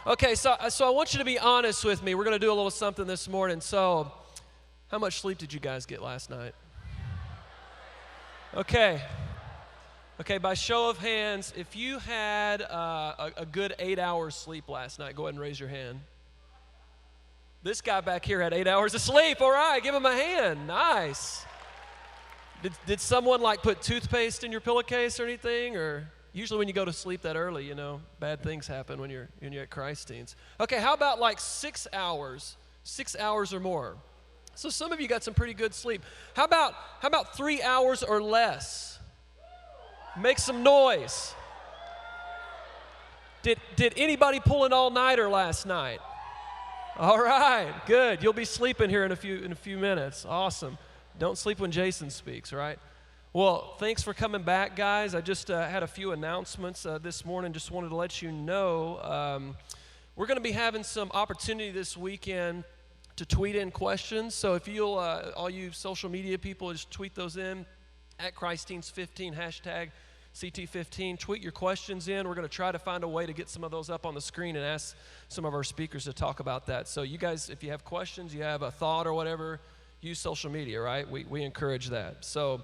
Okay, so I want you to be honest with me. We're going to do a little something this morning. So, how much sleep did you guys get last night? Okay, by show of hands, if you had a good 8 hours sleep last night, go ahead and raise your hand. This guy back here had 8 hours of sleep. All right, give him a hand. Nice. Did someone like put toothpaste in your pillowcase or anything? Or usually when you go to sleep that early, you know, bad things happen when you're at Christeens. Okay, how about like 6 hours? 6 hours or more. So some of you got some pretty good sleep. How about 3 hours or less? Make some noise. Did anybody pull an all-nighter last night? All right, good. You'll be sleeping here in a few minutes. Awesome. Don't sleep when Jason speaks, right? Well, thanks for coming back, guys. I just had a few announcements this morning. Just wanted to let you know we're going to be having some opportunity this weekend to tweet in questions. So if you'll, all you social media people, just tweet those in at Christeens15, hashtag CT15. Tweet your questions in. We're going to try to find a way to get some of those up on the screen and ask some of our speakers to talk about that. So you guys, if you have questions, you have a thought or whatever, use social media, right? We encourage that. So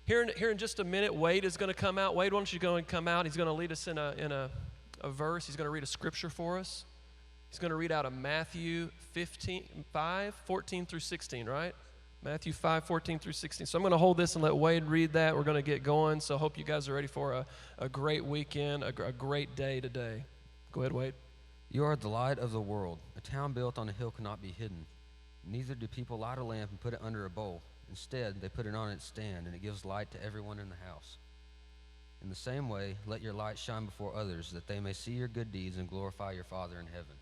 here in just a minute, Wade is going to come out. Wade, why don't you go and come out? He's going to lead us in a verse. He's going to read a scripture for us. He's going to read out of Matthew 5:14 through 16, right? Matthew 5:14 through 16. So I'm going to hold this and let Wade read that. We're going to get going. So I hope you guys are ready for a great weekend, a great day today. Go ahead, Wade. You are the light of the world. A town built on a hill cannot be hidden. Neither do people light a lamp and put it under a bowl. Instead, they put it on its stand, and it gives light to everyone in the house. In the same way, let your light shine before others, that they may see your good deeds and glorify your Father in heaven.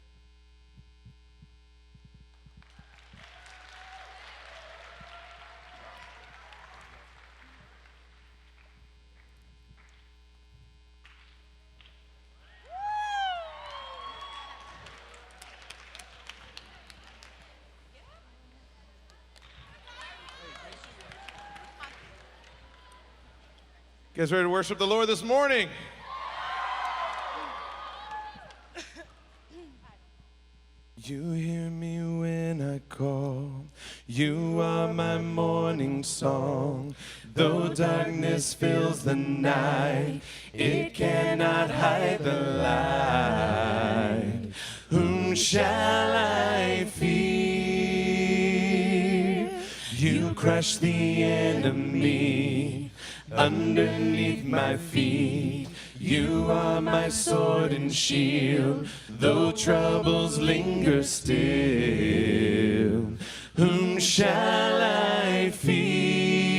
You guys ready to worship the Lord this morning? You hear me when I call. You are my morning song. Though darkness fills the night, it cannot hide the light. Whom shall I fear? You crush the enemy underneath my feet. You are my sword and shield, though troubles linger still. Whom shall I fear?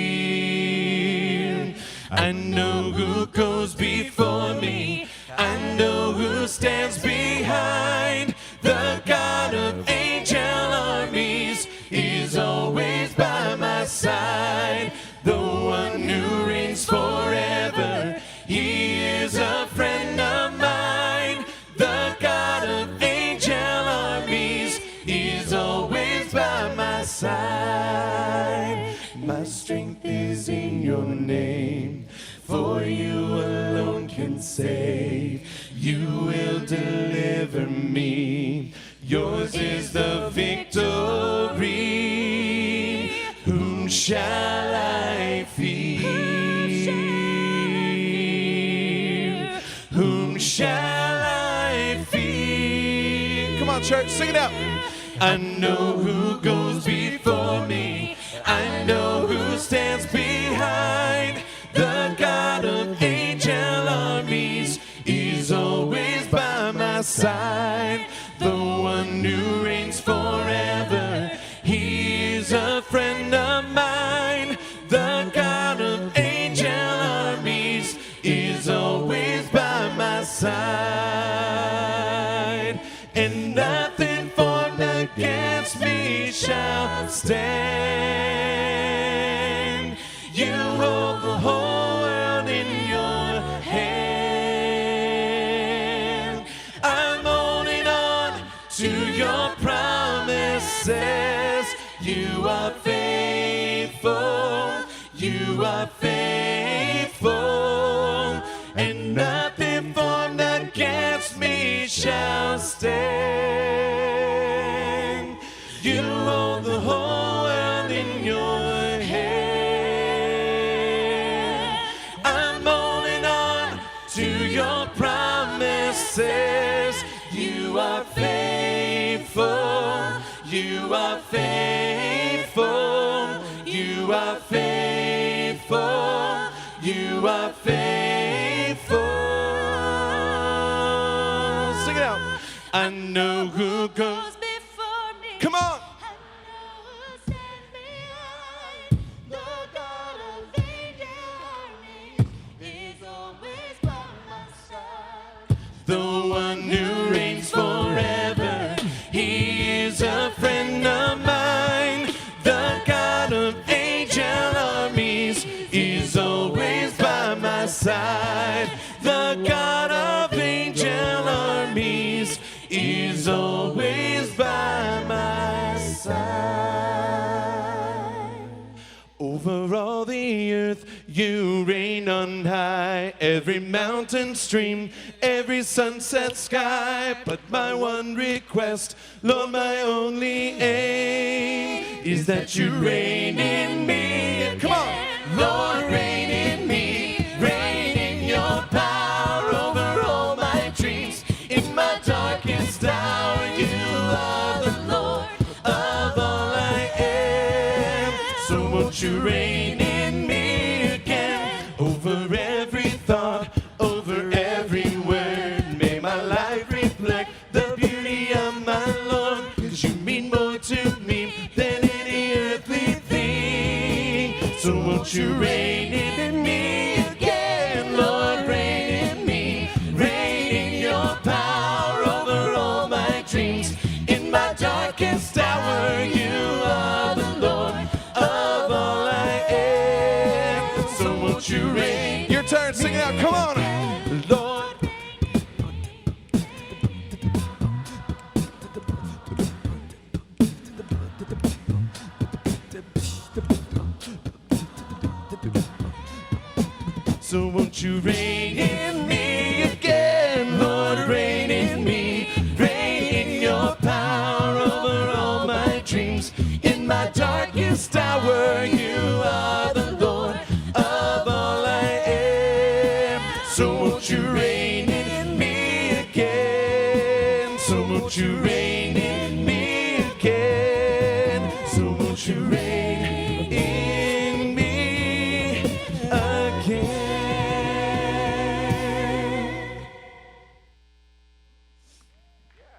I know who goes before me. I know who stands behind. The God of angel armies is always by my side. The one who reigns forever, he is a friend of mine. The God of angel armies is always by my side. My strength is in your name, for you alone can save. You will deliver me. Yours is the victory. Whom shall I fear? Whom shall I fear? Come on, church, sing it out. I know who goes before me. I know who stands behind. The God of angel armies is always by my side. The one who reigns forever, he is a friend of mine. The God of angel armies is always by my side. And nothing formed against me shall stand. You hold the whole world in your hand. I'm holding on to your promises. You are faithful. You are faithful. And nothing formed against me shall stand. You hold the whole world in your hand. I'm holding on to your promises. You are faithful. You are faithful. You are faithful. You are faithful. Sing it out. I know who goes before me. Come on. The one who reigns forever, he is a friend of mine. The God of angel armies is always by my side. The God of angel armies is always by my side. Over all the earth you reign on high, every mountain stream, every sunset sky. But my one request, Lord, my only aim is that you reign in me. Come on. Lord, reign in me, reign in your power over all my dreams. In my darkest hour, you are the Lord of all I am. So won't you reign in me again, over every thought, over every word. May my life reflect the beauty of my Lord, 'cause you mean more to me than any earthly thing. So won't you reign in me again, Lord, reign in me, reign in your power over all my dreams. In my darkest hour, you are the Lord of all I am. So won't you reign? Your turn, sing it out, come on. Lord. So won't you reign in me again, Lord, reign in me, reign in your power over all my dreams. In my darkest hour, you are the Lord of all I am. So won't you reign in me again, so won't you reign in me again, so won't you reign in me again.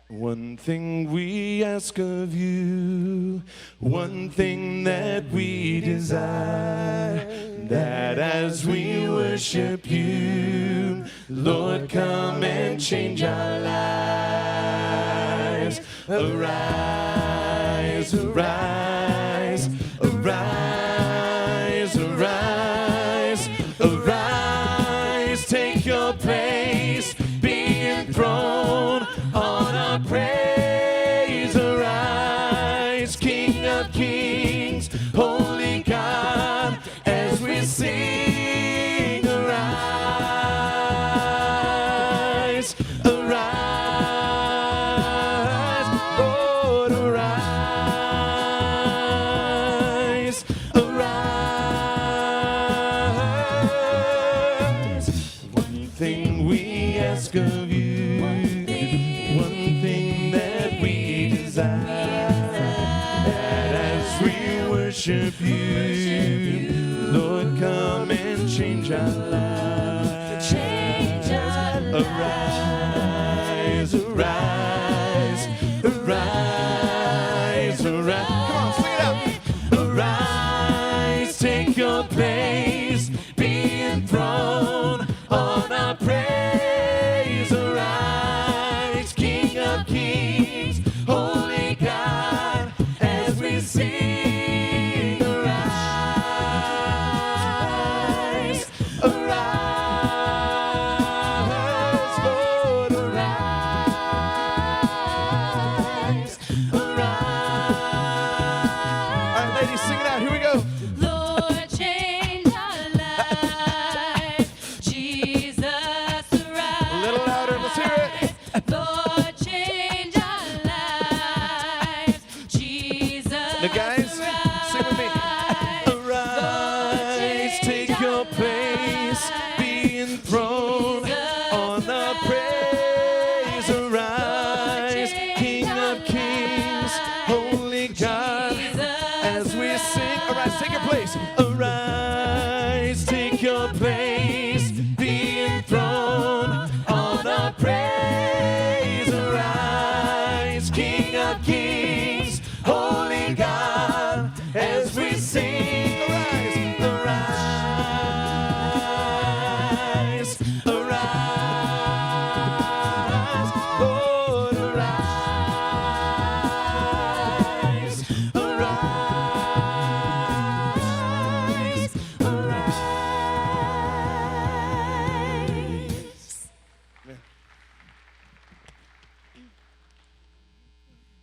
One thing we ask of you, one thing that we desire, that as we worship you, Lord, come and change our lives. Arise, arise, arise, arise, arise, take your place, be enthroned on our praise. Arise, King of kings, holy God, as we sing. Arise, arise, Lord, arise, arise. One thing we ask of you, one thing that we desire, that as we worship you, Lord, come and change our lives. Arise, arise, arise, arise. Come on, sing it out. Arise, take your place, be enthroned on our praise. Arise, King of kings, holy God, as we sing. Arise, arise, Lord, arise, arise. All right, ladies, sing it out. Here we go. Lord, change our lives. Jesus, arise. A little louder, let's hear it. Lord,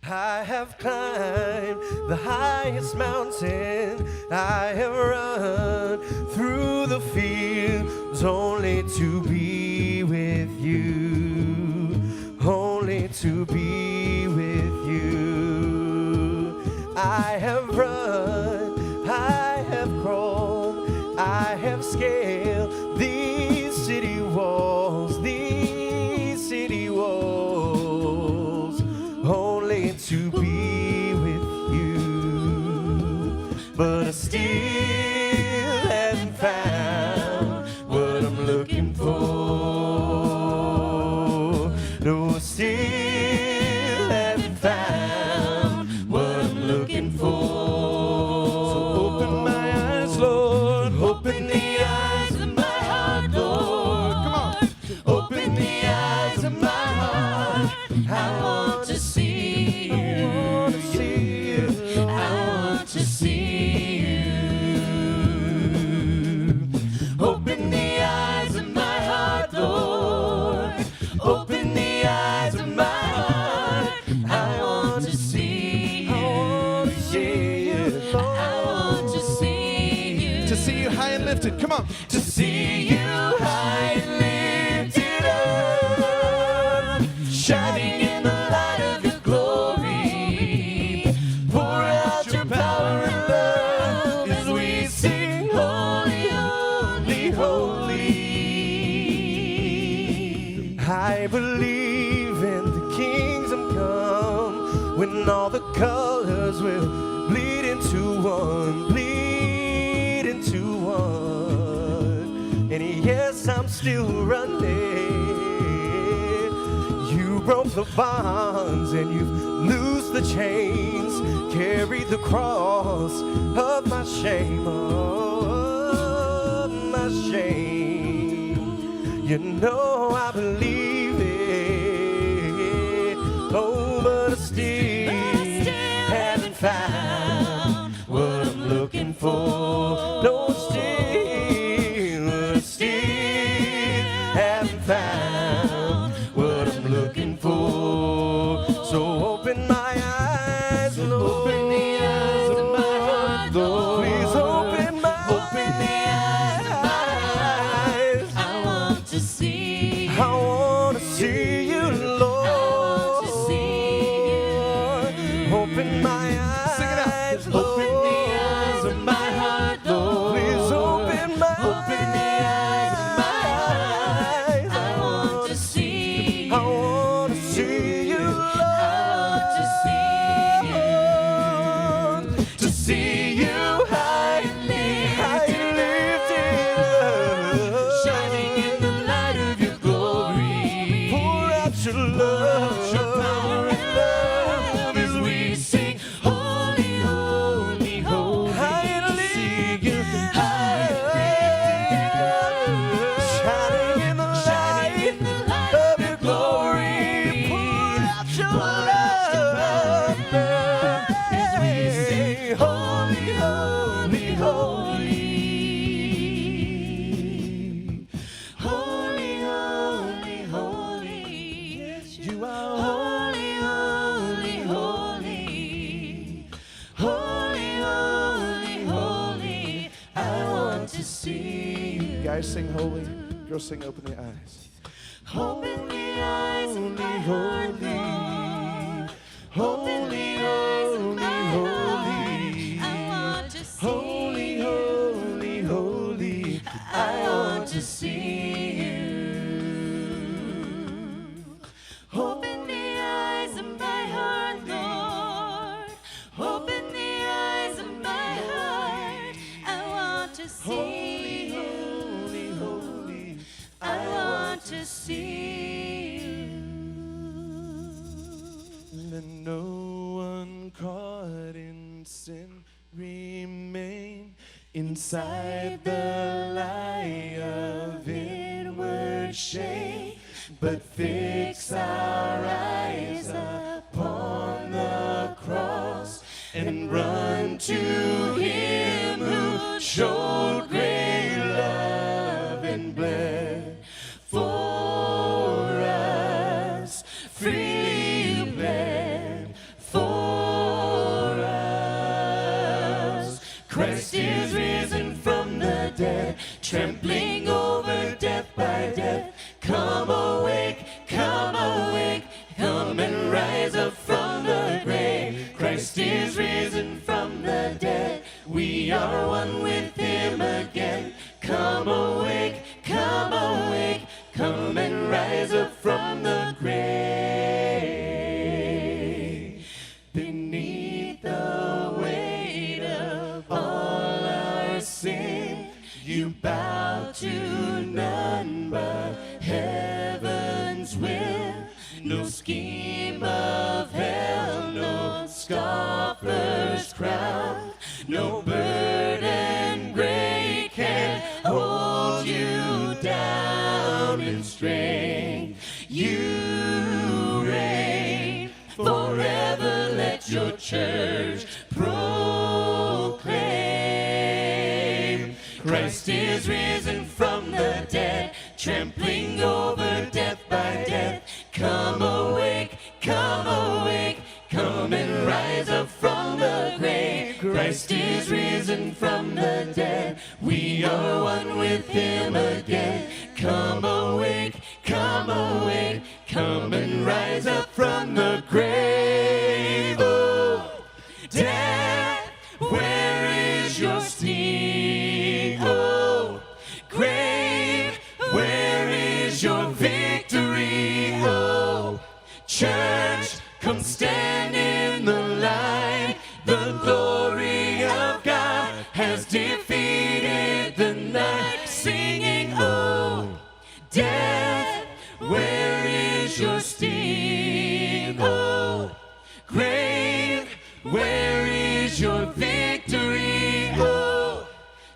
I have climbed the highest mountain. I have run through the fields only to be with you. Only to be with you. I have run, I have crawled, I have scaled these city walls, only to be with you. But I still haven't found what I'm looking for. No, I still haven't found what I'm looking for. So open my eyes, Lord. Open the eyes of my heart, Lord. Come on. Open the eyes of my heart. I want to see you. I want to see you. I want to see you. Open the eyes of my heart, Lord. Open the eyes of my heart. I want to see you. I want to see you. I want to see you. To see you high and lifted. Come on. To see you high and lifted up, shining in the light of your glory. Pour out your power and love as we sing, holy, holy, holy. I believe in the kingdom come, when all the colors will bleed into one, bleed into one. And yes, I'm still running. You broke the bonds and you've loosed the chains, carried the cross of my shame, of my shame. You know I believe it. Oh, but I still haven't found what I'm looking for. No, still haven't found what I'm looking for. So open my eyes, Lord. Open the eyes of my heart, Lord. Please open the eyes of my eyes. I want to see I want to see you, Lord. I want to see you. Open my eyes. Sing it out. Lord. Open the eyes of my heart, Lord. Please open the eyes of my eyes. I want to see I want to see you, Lord. To see you high and lifted up, shining in the light of your glory. pour out your love, Your power and love as we sing, holy, holy, holy. high and lifted, shining in the light of your glory. Pour out your love as we sing, holy, holy, holy. Holy, holy, holy. You are Holy, holy, holy. Holy, holy, holy. I want to see you. Guys sing holy. Girls sing open the eyes. Open the eyes of my heart, Lord. Open the eyes of my heart. I want to see holy, you. holy, holy. I want to see you. Open the eyes of my heart, Lord. Open the eyes of my heart. I want to see you. Holy, holy. I want to see you. Let no one caught in sin remain inside the lie of inward shame, but fix our eyes upon the cross and run to Him who showed great love and bled for us, freely bled for no scheme of hell, no scoffer's crown, no burden great can hold you down in strength. You reign forever, let your church proclaim. Christ is risen from the dead, trampling over death by death. Come awake, come awake, come and rise up from the grave. Christ is risen from the dead, we are one with him again. Come awake, come awake, come and rise up from the grave. Oh, death, where is your sting? Oh, grave, where is your victory? Oh, church, come stand in the light. The glory of God has defeated the night. Singing, oh, death, where is your sting? Oh, grave, where is your victory? Oh,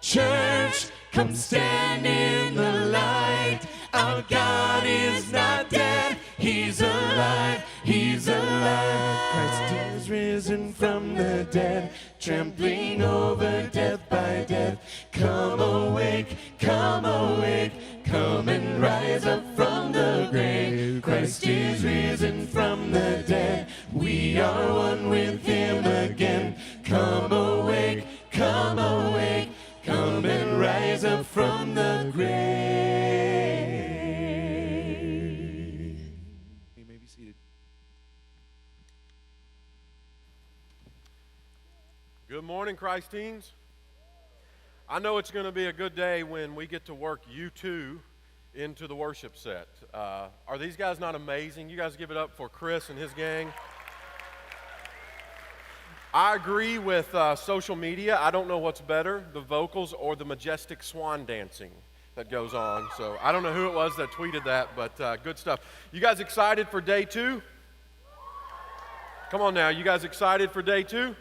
church, come stand in the light. Our God is not dead, he's alive, he's alive. Christ is risen from the dead, trampling over death by death. Come awake, come awake, come and rise up from the grave. Christ is risen from the dead, we are one with him again. Come awake, come awake, come and rise up from the grave. You may be seated. Good morning, Christeens. I know it's going to be a good day when we get to work you two into the worship set. Are these guys not amazing? You guys give it up for Chris and his gang. I agree with social media. I don't know what's better, the vocals or the majestic swan dancing that goes on. So I don't know who it was that tweeted that, but good stuff. You guys excited for day 2? Come on now, you guys excited for day 2?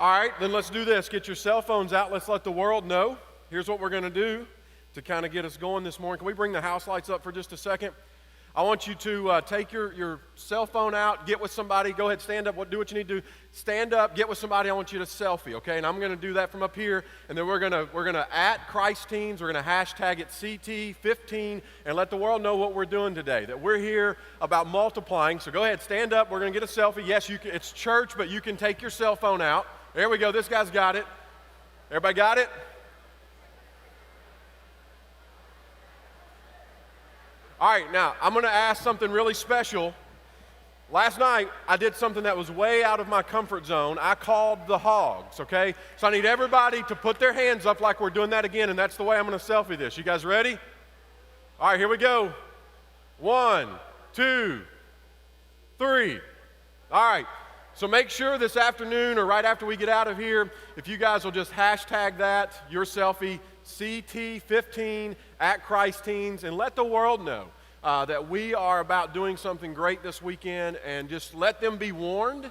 All right, then let's do this. Get your cell phones out. Let's let the world know. Here's what we're going to do to kind of get us going this morning. Can we bring the house lights up for just a second? I want you to take your cell phone out, get with somebody. Go ahead, stand up. Do what you need to do. Stand up, get with somebody. I want you to selfie, okay? And I'm going to do that from up here. And then we're gonna at Christeens. We're going to hashtag it CT15 and let the world know what we're doing today. That we're here about multiplying. So go ahead, stand up. We're going to get a selfie. Yes, you can, it's church, but you can take your cell phone out. There we go. This guy's got it. Everybody got it? All right, now, I'm going to ask something really special. Last night, I did something that was way out of my comfort zone. I called the hogs, okay? So I need everybody to put their hands up like we're doing that again, and that's the way I'm going to selfie this. You guys ready? All right, here we go. 1, 2, 3. All right. So make sure this afternoon or right after we get out of here, if you guys will just hashtag that, your selfie, CT15 at Christeens, and let the world know that we are about doing something great this weekend, and just let them be warned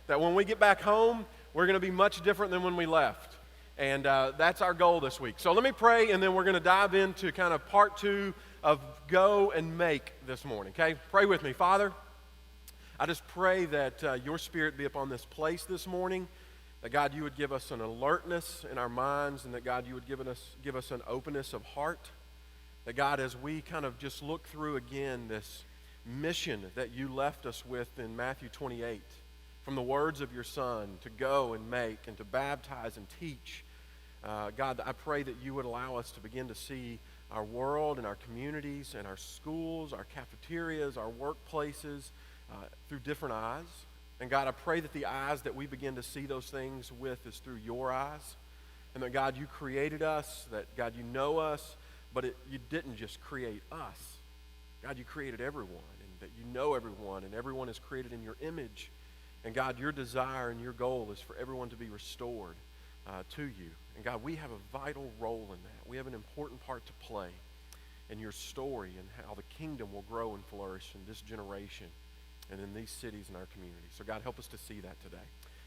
that when we get back home, we're going to be much different than when we left. And that's our goal this week. So let me pray, and then we're going to dive into kind of part 2 of Go and Make this morning, okay? Pray with me. Father, I just pray that your Spirit be upon this place this morning, that God, you would give us an alertness in our minds, and that God, you would give us an openness of heart, that God, as we kind of just look through again this mission that you left us with in Matthew 28, from the words of your Son to go and make and to baptize and teach, God, I pray that you would allow us to begin to see our world and our communities and our schools, our cafeterias, our workplaces, through different eyes. And God, I pray that the eyes that we begin to see those things with is through your eyes. And that God, you created us, that God, you know us, but you didn't just create us. God, you created everyone, and that you know everyone, and everyone is created in your image. And God, your desire and your goal is for everyone to be restored to you. And God, we have a vital role in that. We have an important part to play. and your story and how the kingdom will grow and flourish in this generation and in these cities and our community. So God, help us to see that today.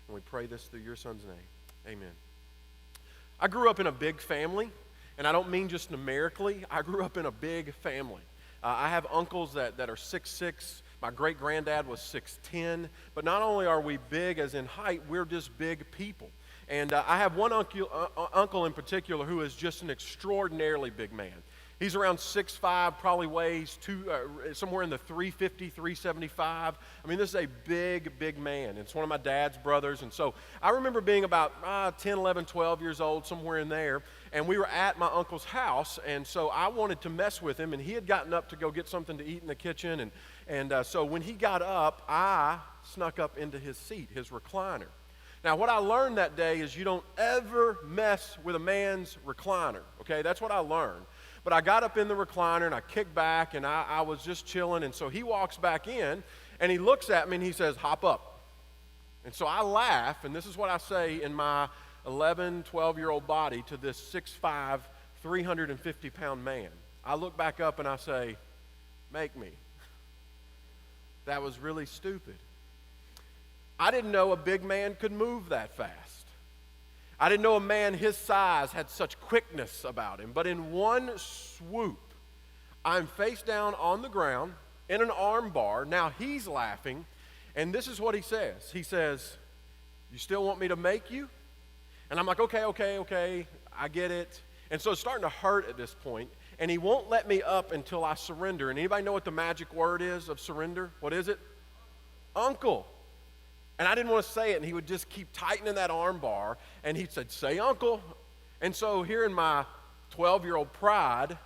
And we pray this through your son's name. Amen. I grew up in a big family, and I don't mean just numerically. I grew up in a big family. I have uncles that are 6'6". My great-granddad was 6'10". But not only are we big as in height, we're just big people. And I have one uncle in particular who is just an extraordinarily big man. He's around 6'5", probably weighs somewhere in the 350, 375. I mean, this is a big, big man. It's one of my dad's brothers. And so I remember being about 10, 11, 12 years old, somewhere in there. And we were at my uncle's house. And so I wanted to mess with him. And he had gotten up to go get something to eat in the kitchen. And so when he got up, I snuck up into his seat, his recliner. Now, what I learned that day is you don't ever mess with a man's recliner. Okay, that's what I learned. But I got up in the recliner and I kicked back and I was just chilling. And so he walks back in and he looks at me and he says, "Hop up." And so I laugh, and this is what I say in my 11, 12-year-old body to this 6'5", 350-pound man. I look back up and I say, "Make me." That was really stupid. I didn't know a big man could move that fast. I didn't know a man his size had such quickness about him. But in one swoop, I'm face down on the ground in an arm bar. Now he's laughing, and this is what he says. He says, "You still want me to make you?" And I'm like, okay, I get it. And so it's starting to hurt at this point, and he won't let me up until I surrender. And anybody know what the magic word is of surrender? What is it? Uncle. And I didn't want to say it, and he would just keep tightening that arm bar, and he said, "Say uncle." And so here in my 12-year-old pride,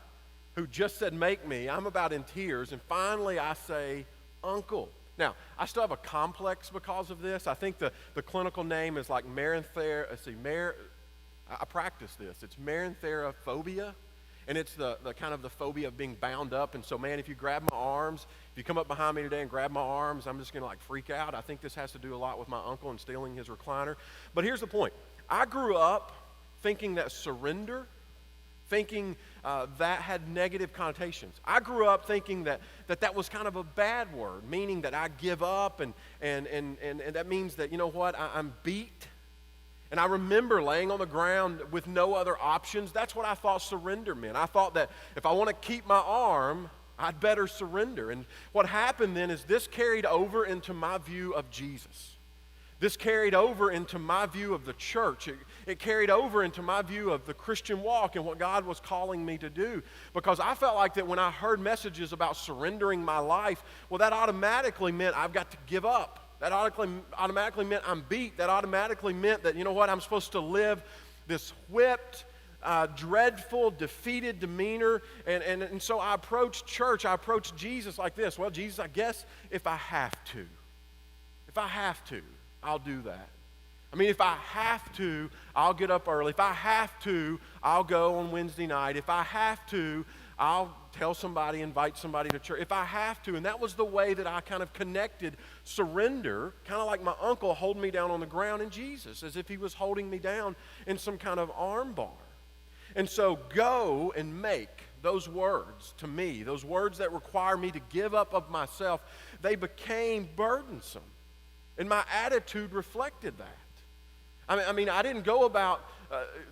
who just said make me, I'm about in tears, and finally I say, "Uncle." Now, I still have a complex because of this. I think the clinical name is like I practice this. It's merantherophobia. And it's the kind of the phobia of being bound up. And so, man, if you grab my arms, if you come up behind me today and grab my arms, I'm just going to like freak out. I think this has to do a lot with my uncle and stealing his recliner. But here's the point. I grew up thinking that surrender, thinking that had negative connotations. I grew up thinking that was kind of a bad word, meaning that I give up and that means that, you know what, I'm beat. And I remember laying on the ground with no other options. That's what I thought surrender meant. I thought that if I want to keep my arm, I'd better surrender. And what happened then is this carried over into my view of Jesus. This carried over into my view of the church. It carried over into my view of the Christian walk and what God was calling me to do. Because I felt like that when I heard messages about surrendering my life, well, that automatically meant I've got to give up. That automatically meant I'm beat. That automatically meant that, you know what, I'm supposed to live this whipped, dreadful, defeated demeanor. And so I approached church, I approached Jesus like this. Well, Jesus, I guess if I have to, I'll do that. I mean, if I have to, I'll get up early. If I have to, I'll go on Wednesday night. If I have to, I'll tell somebody, invite somebody to church. If I have to. And that was the way that I kind of connected surrender, kind of like my uncle holding me down on the ground, and Jesus, as if he was holding me down in some kind of arm bar. And so go and make those words to me, those words that require me to give up of myself, they became burdensome. And my attitude reflected that. I mean, I didn't go about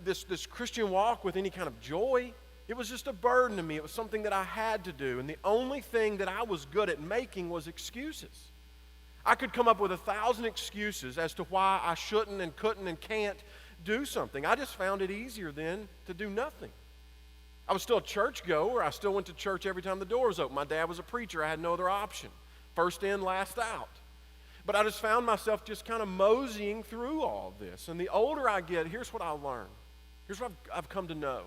this Christian walk with any kind of joy. It was just a burden to me. It was something that I had to do. And the only thing that I was good at making was excuses. I could come up with 1,000 excuses as to why I shouldn't and couldn't and can't do something. I just found it easier then to do nothing. I was still a church goer. I still went to church every time the door was open. My dad was a preacher. I had no other option. First in, last out. But I just found myself just kind of moseying through all this. And the older I get, here's what I learned. Here's what I've come to know.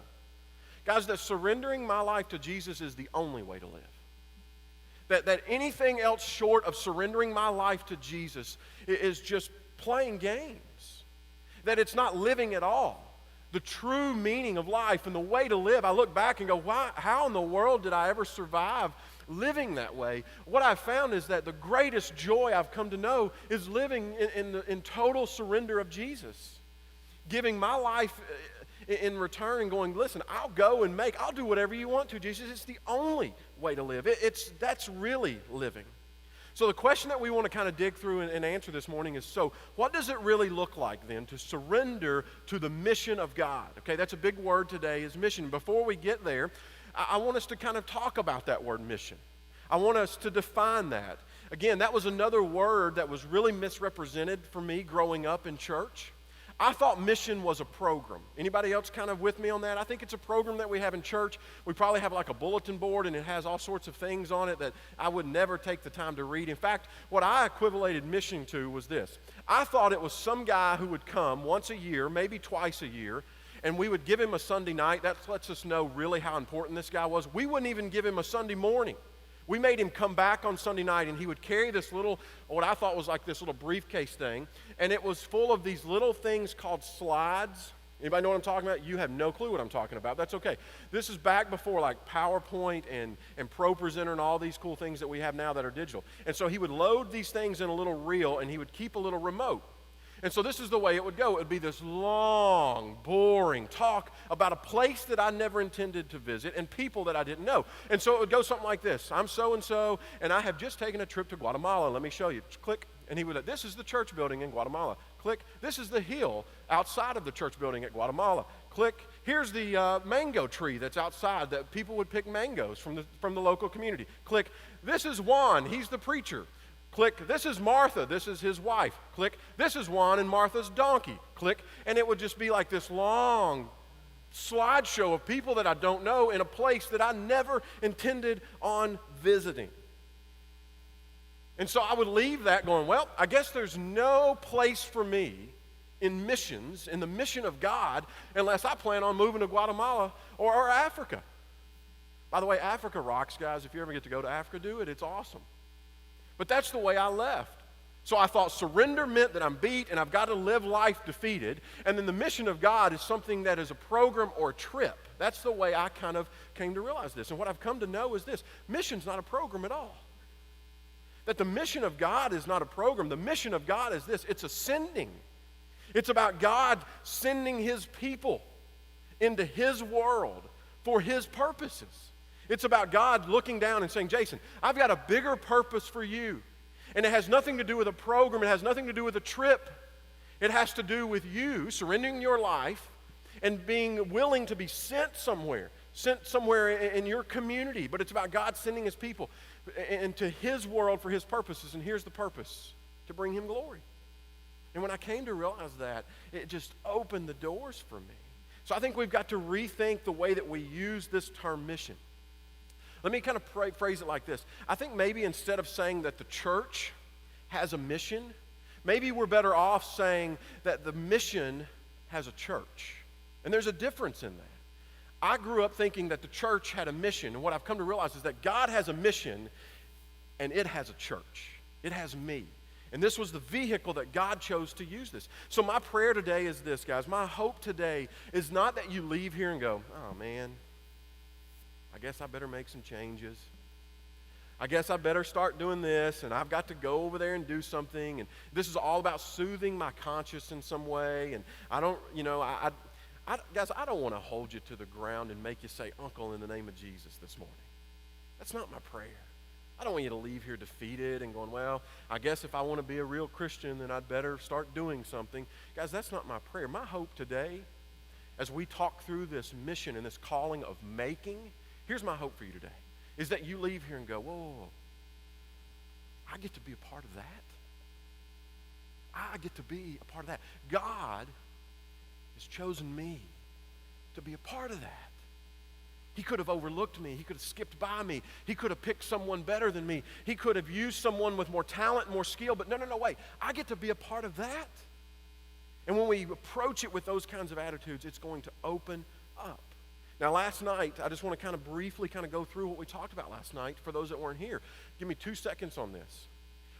Guys, that surrendering my life to Jesus is the only way to live. That anything else short of surrendering my life to Jesus is just playing games. That it's not living at all. The true meaning of life and the way to live, I look back and go, how in the world did I ever survive living that way? What I've found is that the greatest joy I've come to know is living in total surrender of Jesus. Giving my life in return and going, listen, I'll go and I'll do whatever you want to, Jesus. It's the only way to live. That's really living. So the question that we want to kind of dig through and answer this morning is, so what does it really look like then to surrender to the mission of God? Okay, that's a big word today, is mission. Before we get there, I want us to kind of talk about that word mission. I want us to define that. Again, that was another word that was really misrepresented for me growing up in church. I thought mission was a program. Anybody else kind of with me on that? I think it's a program that we have in church. We probably have like a bulletin board, and it has all sorts of things on it that I would never take the time to read. In fact, what I equivalated mission to was this. I thought it was some guy who would come once a year, maybe twice a year, and we would give him a Sunday night. That lets us know really how important this guy was. We wouldn't even give him a Sunday morning. We made him come back on Sunday night, and he would carry this little, what I thought was like this little briefcase thing, and it was full of these little things called slides. Anybody know what I'm talking about? You have no clue what I'm talking about. That's okay. This is back before like PowerPoint and ProPresenter and all these cool things that we have now that are digital. And so he would load these things in a little reel, and he would keep a little remote. And so this is the way it would go. It would be this long, boring talk about a place that I never intended to visit and people that I didn't know. And so it would go something like this. I'm so-and-so, and I have just taken a trip to Guatemala. Let me show you. Click. And he would, this is the church building in Guatemala. Click. This is the hill outside of the church building at Guatemala. Click. Here's the mango tree that's outside that people would pick mangoes from the local community. Click. This is Juan. He's the preacher. Click, this is Martha, this is his wife. Click, this is Juan and Martha's donkey. Click, and it would just be like this long slideshow of people that I don't know in a place that I never intended on visiting. And so I would leave that going, well, I guess there's no place for me in missions, in the mission of God, unless I plan on moving to Guatemala or Africa. By the way, Africa rocks, guys. If you ever get to go to Africa, do it. It's awesome. But that's the way I left. So I thought surrender meant that I'm beat and I've got to live life defeated. And then the mission of God is something that is a program or a trip. That's the way I kind of came to realize this. And what I've come to know is this. Mission's not a program at all. That the mission of God is not a program. The mission of God is this. It's a sending. It's about God sending His people into His world for His purposes. It's about God looking down and saying, Jason, I've got a bigger purpose for you. And it has nothing to do with a program. It has nothing to do with a trip. It has to do with you surrendering your life and being willing to be sent somewhere in your community. But it's about God sending His people into His world for His purposes. And here's the purpose, to bring Him glory. And when I came to realize that, it just opened the doors for me. So I think we've got to rethink the way that we use this term mission. Let me kind of phrase it like this. I think maybe instead of saying that the church has a mission, maybe we're better off saying that the mission has a church. And there's a difference in that. I grew up thinking that the church had a mission, and what I've come to realize is that God has a mission, and it has a church. It has me. And this was the vehicle that God chose to use this. So my prayer today is this, guys. My hope today is not that you leave here and go, oh, man, I guess I better make some changes. I guess I better start doing this, and I've got to go over there and do something. And this is all about soothing my conscience in some way. And I don't, guys, I don't want to hold you to the ground and make you say, Uncle, in the name of Jesus this morning. That's not my prayer. I don't want you to leave here defeated and going, well, I guess if I want to be a real Christian, then I'd better start doing something. Guys, that's not my prayer. My hope today, as we talk through this mission and this calling of making, here's my hope for you today, is that you leave here and go, whoa, I get to be a part of that. I get to be a part of that. God has chosen me to be a part of that. He could have overlooked me. He could have skipped by me. He could have picked someone better than me. He could have used someone with more talent, more skill. But no, wait. I get to be a part of that. And when we approach it with those kinds of attitudes, it's going to open up. Now, last night, I just want to kind of briefly kind of go through what we talked about last night for those that weren't here. Give me 2 seconds on this.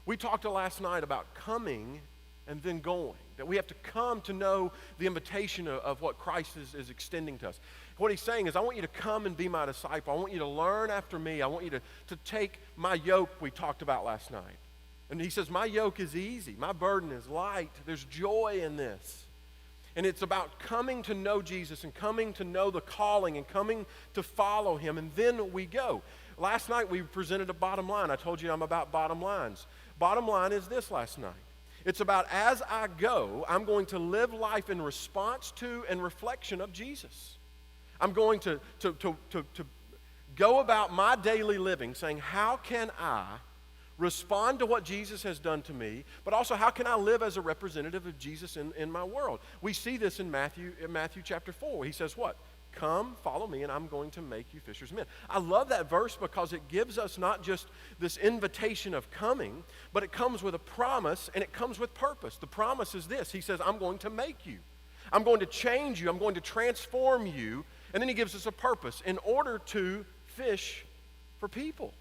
We talked last night about coming and then going, that we have to come to know the invitation of what Christ is extending to us. What He's saying is, I want you to come and be my disciple. I want you to learn after me. I want you to take my yoke we talked about last night. And He says, my yoke is easy. My burden is light. There's joy in this. And it's about coming to know Jesus and coming to know the calling and coming to follow him, and then we go. Last night we presented a bottom line. I told you I'm about bottom lines. Bottom line is this last night. It's about as I go, I'm going to live life in response to and reflection of Jesus. I'm going to go about my daily living saying, how can I respond to what Jesus has done to me, but also how can I live as a representative of Jesus in my world? We see this in Matthew chapter 4. He says what? Come, follow me, and I'm going to make you fishers of men. I love that verse because it gives us not just this invitation of coming, but it comes with a promise and it comes with purpose. The promise is this. He says, I'm going to make you. I'm going to change you. I'm going to transform you. And then he gives us a purpose in order to fish for people.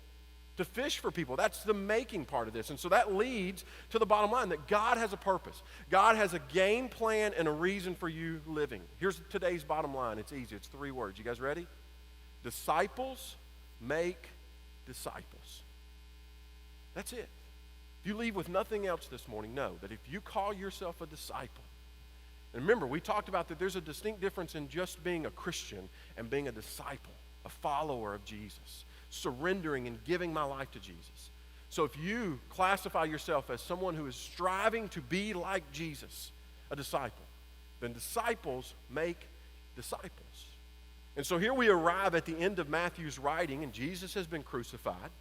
To fish for people. That's the making part of this. And so that leads to the bottom line, that God has a purpose. God has a game plan and a reason for you living. Here's today's bottom line. It's easy. It's 3 words. You guys ready? Disciples make disciples. That's it. If you leave with nothing else this morning, know that if you call yourself a disciple, and remember, we talked about that there's a distinct difference in just being a Christian and being a disciple, a follower of Jesus, surrendering and giving my life to Jesus. So if you classify yourself as someone who is striving to be like Jesus, a disciple, then disciples make disciples. And so here we arrive at the end of Matthew's writing, and Jesus has been crucified.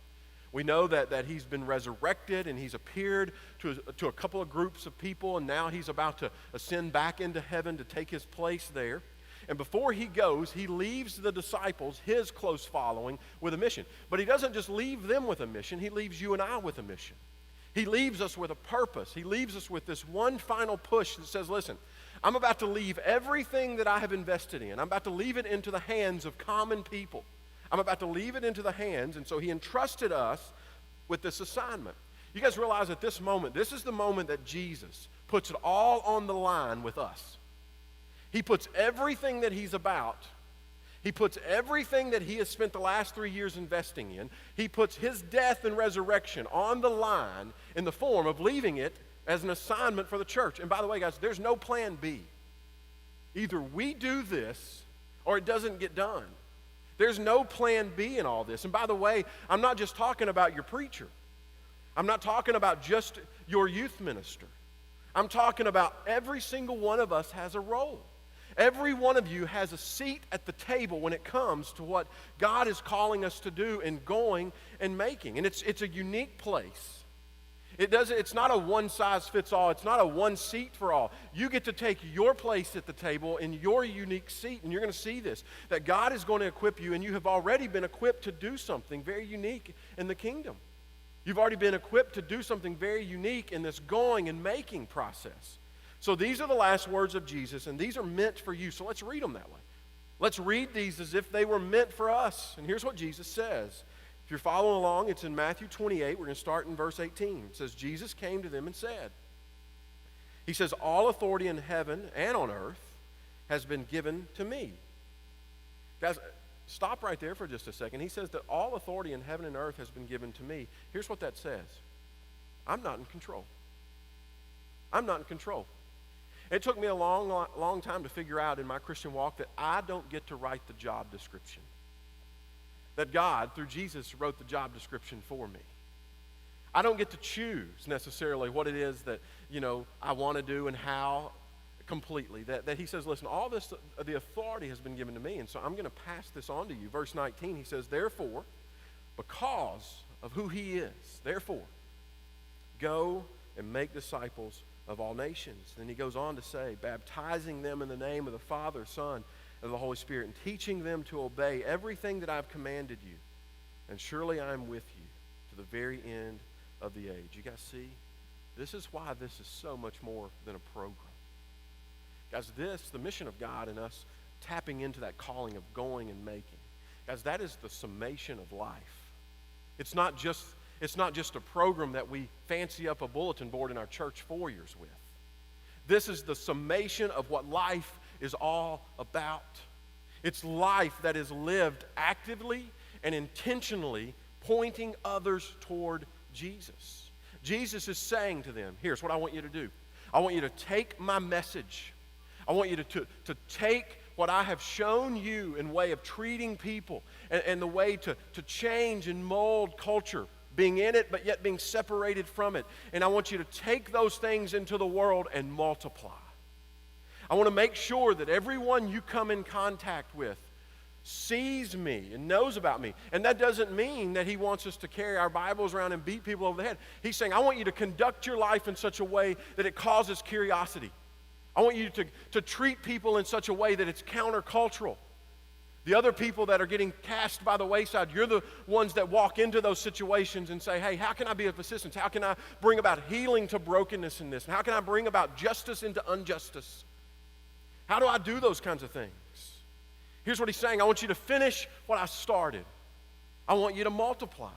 We know that he's been resurrected, and he's appeared to a couple of groups of people, and now he's about to ascend back into heaven to take his place there. And before he goes, he leaves the disciples, his close following, with a mission. But he doesn't just leave them with a mission, he leaves you and I with a mission. He leaves us with a purpose. He leaves us with this one final push that says, listen, I'm about to leave everything that I have invested in. I'm about to leave it into the hands of common people. I'm about to leave it into the hands, and so he entrusted us with this assignment. You guys realize at this moment, this is the moment that Jesus puts it all on the line with us. He puts everything that he's about, he puts everything that he has spent the last 3 years investing in, he puts his death and resurrection on the line in the form of leaving it as an assignment for the church. And by the way, guys, there's no plan B. Either we do this or it doesn't get done. There's no plan B in all this. And by the way, I'm not just talking about your preacher. I'm not talking about just your youth minister. I'm talking about every single one of us has a role. Every one of you has a seat at the table when it comes to what God is calling us to do and going and making. And it's a unique place. It's not a one-size-fits-all. It's not a one seat for all. You get to take your place at the table in your unique seat, and you're going to see this, that God is going to equip you, and you have already been equipped to do something very unique in the kingdom. You've already been equipped to do something very unique in this going and making process. So these are the last words of Jesus, and these are meant for you. So let's read them that way. Let's read these as if they were meant for us. And here's what Jesus says. If you're following along, it's in Matthew 28. We're going to start in verse 18. It says, Jesus came to them and said, he says, all authority in heaven and on earth has been given to me. Guys, stop right there for just a second. He says that all authority in heaven and earth has been given to me. Here's what that says. I'm not in control. I'm not in control. It took me a long time to figure out in my Christian walk that I don't get to write the job description. That God, through Jesus, wrote the job description for me. I don't get to choose necessarily what it is that, I want to do and how completely. That he says, listen, all this, the authority has been given to me, and so I'm going to pass this on to you. Verse 19, he says, therefore, because of who he is, therefore, go and make disciples of all nations. Then he goes on to say, baptizing them in the name of the Father, Son, and the Holy Spirit, and teaching them to obey everything that I've commanded you. And surely I am with you to the very end of the age. You guys see? This is why this is so much more than a program. Guys, the mission of God and us tapping into that calling of going and making. Guys, that is the summation of life. It's not just a program that we fancy up a bulletin board in our church foyers with. This is the summation of what life is all about. It's life that is lived actively and intentionally pointing others toward Jesus. Jesus is saying to them, here's what I want you to do. I want you to take my message. I want you to take what I have shown you in way of treating people and the way to change and mold culture, being in it but yet being separated from it. And I want you to take those things into the world and multiply. I want to make sure that everyone you come in contact with sees me and knows about me. And that doesn't mean that he wants us to carry our Bibles around and beat people over the head. He's saying, I want you to conduct your life in such a way that it causes curiosity. I want you to treat people in such a way that it's countercultural. The other people that are getting cast by the wayside, you're the ones that walk into those situations and say, hey, how can I be of assistance? How can I bring about healing to brokenness in this? And how can I bring about justice into injustice? How do I do those kinds of things? Here's what he's saying. I want you to finish what I started. I want you to multiply.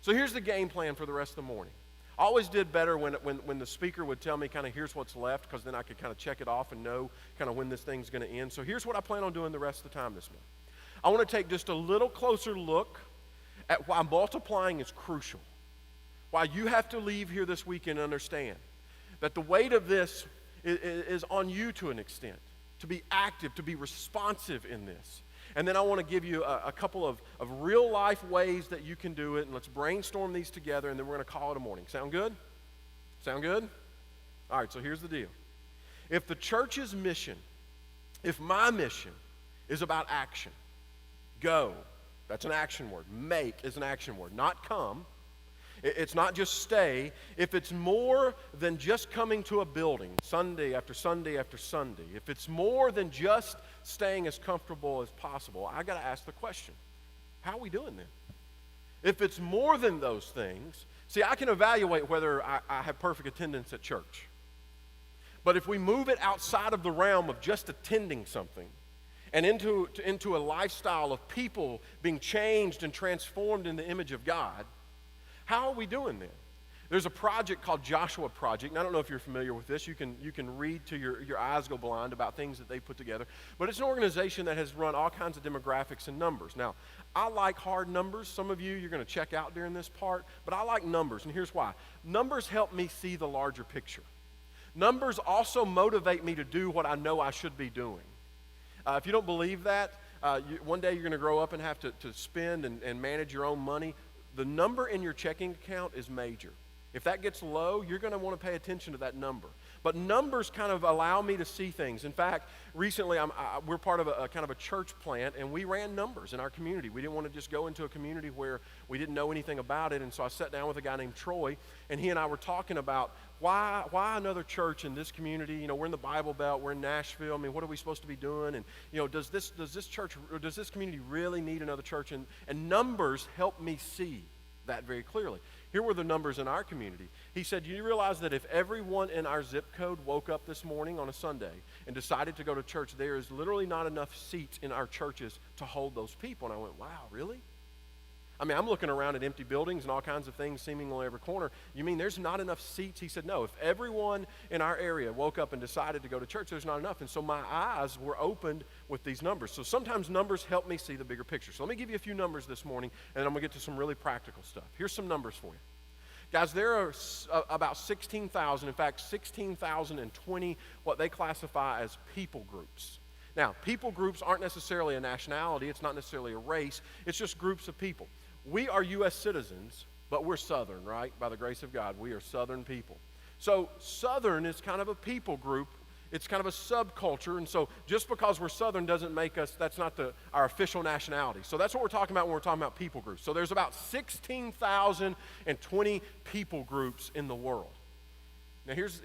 So here's the game plan for the rest of the morning. I always did better when the speaker would tell me kind of here's what's left, because then I could kind of check it off and know kind of when this thing's going to end. So here's what I plan on doing the rest of the time this morning. I want to take just a little closer look at why multiplying is crucial. Why you have to leave here this weekend and understand that the weight of this is on you to an extent. To be active, to be responsive in this. And then I want to give you a couple of real life ways that you can do it, and let's brainstorm these together, and then we're going to call it a morning. Sound good? Sound good? All right, so here's the deal. If the church's mission, if my mission is about action, go, that's an action word. Make is an action word, not come. It's not just stay. If it's more than just coming to a building Sunday after Sunday after Sunday, if it's more than just staying as comfortable as possible, I got to ask the question, how are we doing then? If it's more than those things, see, I can evaluate whether I have perfect attendance at church. But if we move it outside of the realm of just attending something and into a lifestyle of people being changed and transformed in the image of God, how are we doing then? There's a project called Joshua Project, and I don't know if you're familiar with this. You can read till your eyes go blind about things that they put together. But it's an organization that has run all kinds of demographics and numbers. Now, I like hard numbers. Some of you're going to check out during this part, but I like numbers, and here's why. Numbers help me see the larger picture. Numbers also motivate me to do what I know I should be doing. If you don't believe that, one day you're going to grow up and have to spend and manage your own money. The number in your checking account is major. If that gets low, you're going to want to pay attention to that number. But numbers kind of allow me to see things. In fact, recently we're part of a kind of a church plant, and we ran numbers in our community. We didn't want to just go into a community where we didn't know anything about it, and so I sat down with a guy named Troy, and he and I were talking about why another church in this community. You know, we're in the Bible Belt, we're in Nashville. I mean, what are we supposed to be doing? And does this church, or does this community really need another church? And numbers help me see that very clearly. Here were the numbers in our community. He said, do you realize that if everyone in our zip code woke up this morning on a Sunday and decided to go to church, there is literally not enough seats in our churches to hold those people? And I went, wow, really? I mean, I'm looking around at empty buildings and all kinds of things seemingly every corner. You mean there's not enough seats? He said, no, if everyone in our area woke up and decided to go to church, there's not enough. And so my eyes were opened with these numbers. So sometimes numbers help me see the bigger picture. So let me give you a few numbers this morning, and I'm going to get to some really practical stuff. Here's some numbers for you. Guys, there are about 16,000, in fact, 16,020 what they classify as people groups. Now, people groups aren't necessarily a nationality. It's not necessarily a race. It's just groups of people. We are U.S. citizens, but we're Southern, right? By the grace of God, we are Southern people. So Southern is kind of a people group. It's kind of a subculture, and so just because we're Southern doesn't make us, that's not our official nationality. So that's what we're talking about when we're talking about people groups. So there's about 16,020 people groups in the world. Now here's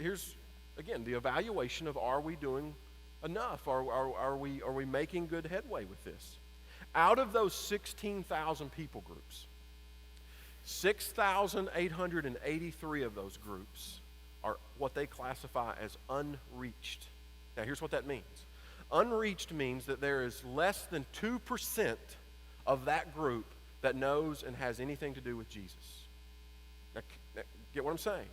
again, the evaluation of, are we doing enough? Are we making good headway with this? Out of those 16,000 people groups, 6,883 of those groups are what they classify as unreached. Now, here's what that means. Unreached means that there is less than 2% of that group that knows and has anything to do with Jesus. Now, get what I'm saying?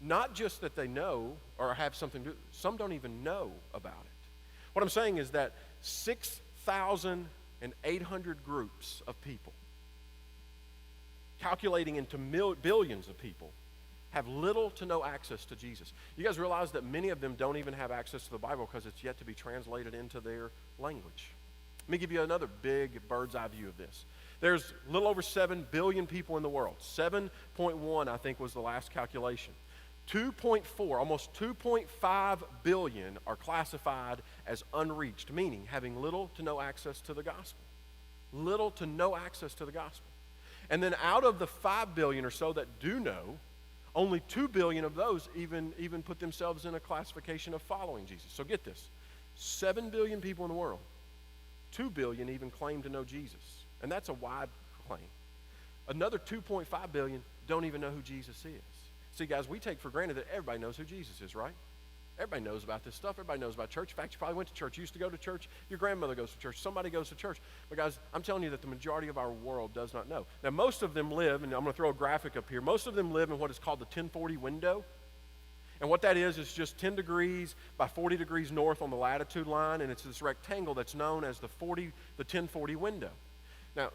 Not just that they know or have something to do, some don't even know about it. What I'm saying is that 6,800 groups of people, calculating into billions of people, have little to no access to Jesus. You guys realize that many of them don't even have access to the Bible because it's yet to be translated into their language. Let me give you another big bird's eye view of this. There's a little over 7 billion people in the world. 7.1, I think, was the last calculation. 2.4, almost 2.5 billion are classified as unreached, meaning having little to no access to the gospel. Little to no access to the gospel. And then out of the 5 billion or so that do know, only 2 billion of those even put themselves in a classification of following Jesus. So get this, 7 billion people in the world, 2 billion even claim to know Jesus. And that's a wide claim. Another 2.5 billion don't even know who Jesus is. See, guys, we take for granted that everybody knows who Jesus is, right? Everybody knows about this stuff. Everybody knows about church. In fact, you probably went to church. You used to go to church. Your grandmother goes to church. Somebody goes to church. But guys, I'm telling you that the majority of our world does not know. Now, most of them live, and I'm going to throw a graphic up here, most of them live in what is called the 1040 window. And what that is just 10 degrees by 40 degrees north on the latitude line, and it's this rectangle that's known as the 1040 window. Now,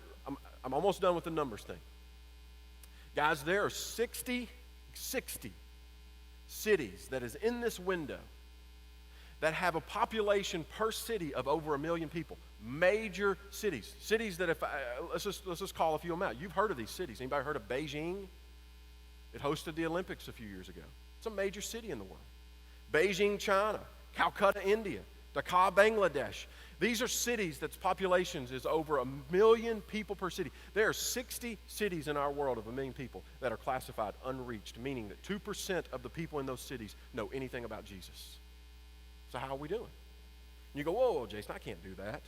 I'm almost done with the numbers thing. Guys, there are 60 cities that is in this window that have a population per city of over 1 million people. Major cities. Cities that let's just call a few of them out. You've heard of these cities. Anybody heard of Beijing? It hosted the Olympics a few years ago. It's a major city in the world. Beijing, China. Calcutta, India. Dhaka, Bangladesh. These are cities that's populations is over 1 million people per city. There are 60 cities in our world of 1 million people that are classified unreached, meaning that 2% of the people in those cities know anything about Jesus. So how are we doing? And you go, whoa, Jason, I can't do that.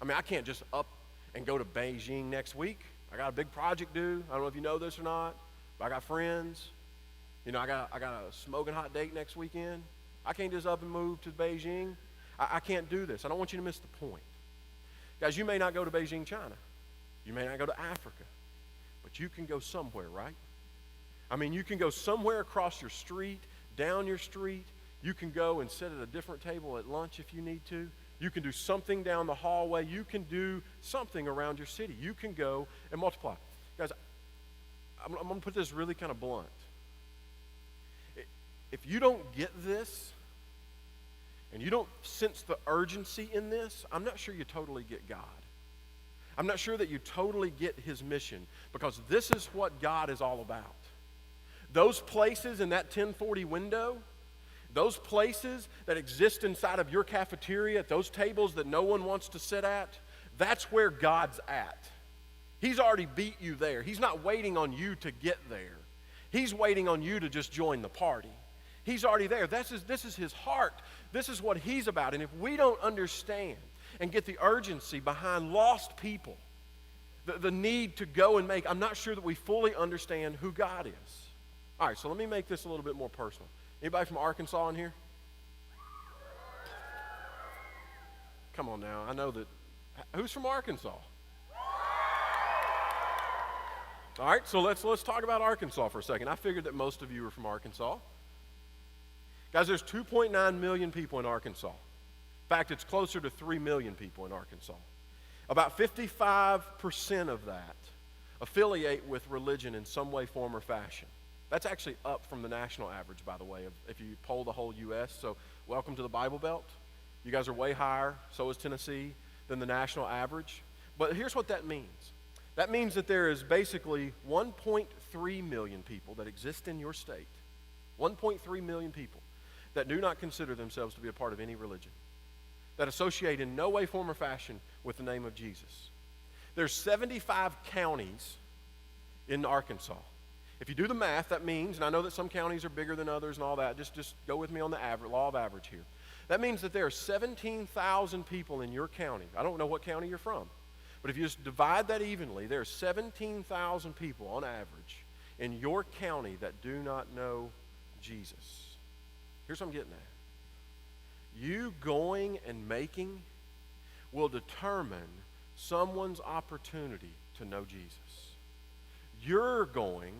I mean, I can't just up and go to Beijing next week. I got a big project due. I don't know if you know this or not, but I got friends. You know, I got a smoking hot date next weekend. I can't just up and move to Beijing. I can't do this. I don't want you to miss the point. Guys, you may not go to Beijing, China. You may not go to Africa. But you can go somewhere, right? I mean, you can go somewhere across your street, down your street. You can go and sit at a different table at lunch if you need to. You can do something down the hallway. You can do something around your city. You can go and multiply. Guys, I'm going to put this really kind of blunt. If you don't get this, and you don't sense the urgency in this, I'm not sure you totally get God. I'm not sure that you totally get his mission, because this is what God is all about. Those places in that 1040 window, those places that exist inside of your cafeteria, at those tables that no one wants to sit at, that's where God's at. He's already beat you there. He's not waiting on you to get there. He's waiting on you to just join the party. He's already there. This is his heart. This is what he's about. And if we don't understand and get the urgency behind lost people, the need to go and make, I'm not sure that we fully understand who God is. All right, so let me make this a little bit more personal. Anybody from Arkansas in here? Come on now. I know that. Who's from Arkansas? All right, so let's talk about Arkansas for a second. I figured that most of you were from Arkansas. Guys, there's 2.9 million people in Arkansas. In fact, it's closer to 3 million people in Arkansas. About 55% of that affiliate with religion in some way, form, or fashion. That's actually up from the national average, by the way, if you poll the whole U.S. So welcome to the Bible Belt. You guys are way higher, so is Tennessee, than the national average. But here's what that means. That means that there is basically 1.3 million people that exist in your state. 1.3 million people that do not consider themselves to be a part of any religion, that associate in no way, form, or fashion with the name of Jesus. There's 75 counties in Arkansas. If you do the math, that means, and I know that some counties are bigger than others and all that, just go with me on the law of average here. That means that there are 17,000 people in your county. I don't know what county you're from, but if you just divide that evenly, there are 17,000 people on average in your county that do not know Jesus. Here's what I'm getting at. You going and making will determine someone's opportunity to know Jesus. Your going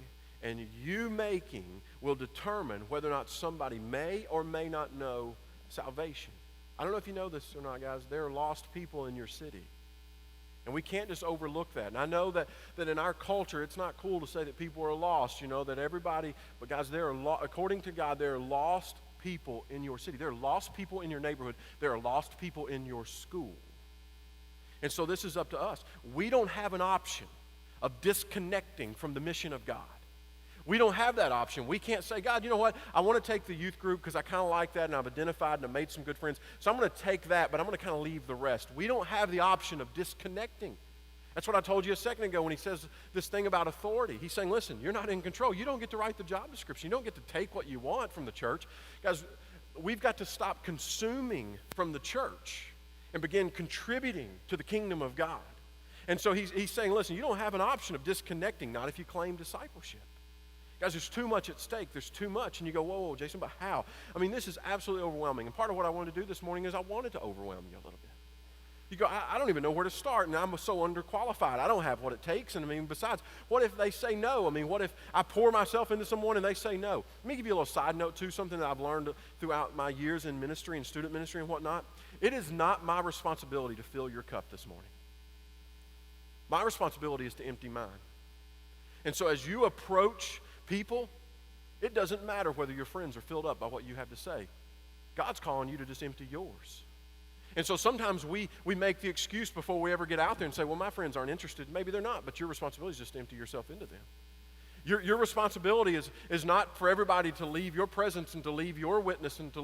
and you making will determine whether or not somebody may or may not know salvation. I don't know if you know this or not, guys. There are lost people in your city. And we can't just overlook that. And I know that in our culture, it's not cool to say that people are lost, that everybody, but guys, according to God, there are lost people in your city. There are lost people in your neighborhood. There are lost people in your school. And so this is up to us. We don't have an option of disconnecting from the mission of God. We don't have that option. We can't say, God, you know what? I want to take the youth group because I kind of like that and I've identified and I've made some good friends. So I'm going to take that, but I'm going to kind of leave the rest. We don't have the option of disconnecting. That's what I told you a second ago when he says this thing about authority. He's saying, listen, you're not in control. You don't get to write the job description. You don't get to take what you want from the church. Guys, we've got to stop consuming from the church and begin contributing to the kingdom of God. And so he's saying, listen, you don't have an option of disconnecting, not if you claim discipleship. Guys, there's too much at stake. There's too much. And you go, whoa, Jason, but how? I mean, this is absolutely overwhelming. And part of what I wanted to do this morning is I wanted to overwhelm you a little bit. You go, I don't even know where to start, and I'm so underqualified. I don't have what it takes. And I mean, besides, what if they say no? I mean, what if I pour myself into someone and they say no? Let me give you a little side note, too, something that I've learned throughout my years in ministry and student ministry and whatnot. It is not my responsibility to fill your cup this morning. My responsibility is to empty mine. And so as you approach people, it doesn't matter whether your friends are filled up by what you have to say. God's calling you to just empty yours. And so sometimes we make the excuse before we ever get out there and say, well, my friends aren't interested. Maybe they're not, but your responsibility is just to empty yourself into them. Your responsibility is not for everybody to leave your presence and to leave your witness and to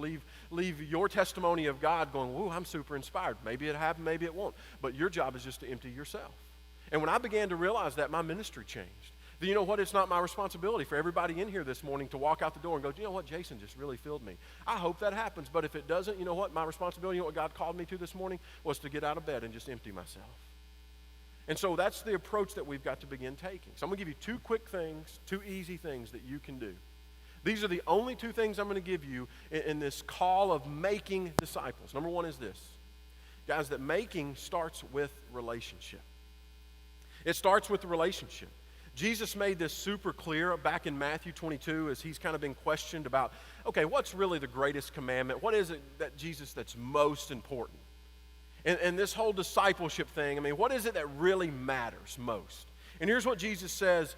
leave your testimony of God going, whoa, I'm super inspired. Maybe it happened, maybe it won't. But your job is just to empty yourself. And when I began to realize that, my ministry changed. You know what? It's not my responsibility for everybody in here this morning to walk out the door and go, you know what? Jason just really filled me. I hope that happens. But if it doesn't, you know what? My responsibility, you know what God called me to this morning, was to get out of bed and just empty myself. And so that's the approach that we've got to begin taking. So I'm going to give you two quick things, two easy things that you can do. These are the only two things I'm going to give you in this call of making disciples. Number one is this. Guys, that making starts with relationship. It starts with the relationship. Jesus made this super clear back in Matthew 22 as he's kind of been questioned about, okay, what's really the greatest commandment? What is it that Jesus that's most important? And this whole discipleship thing, I mean, what is it that really matters most? And here's what Jesus says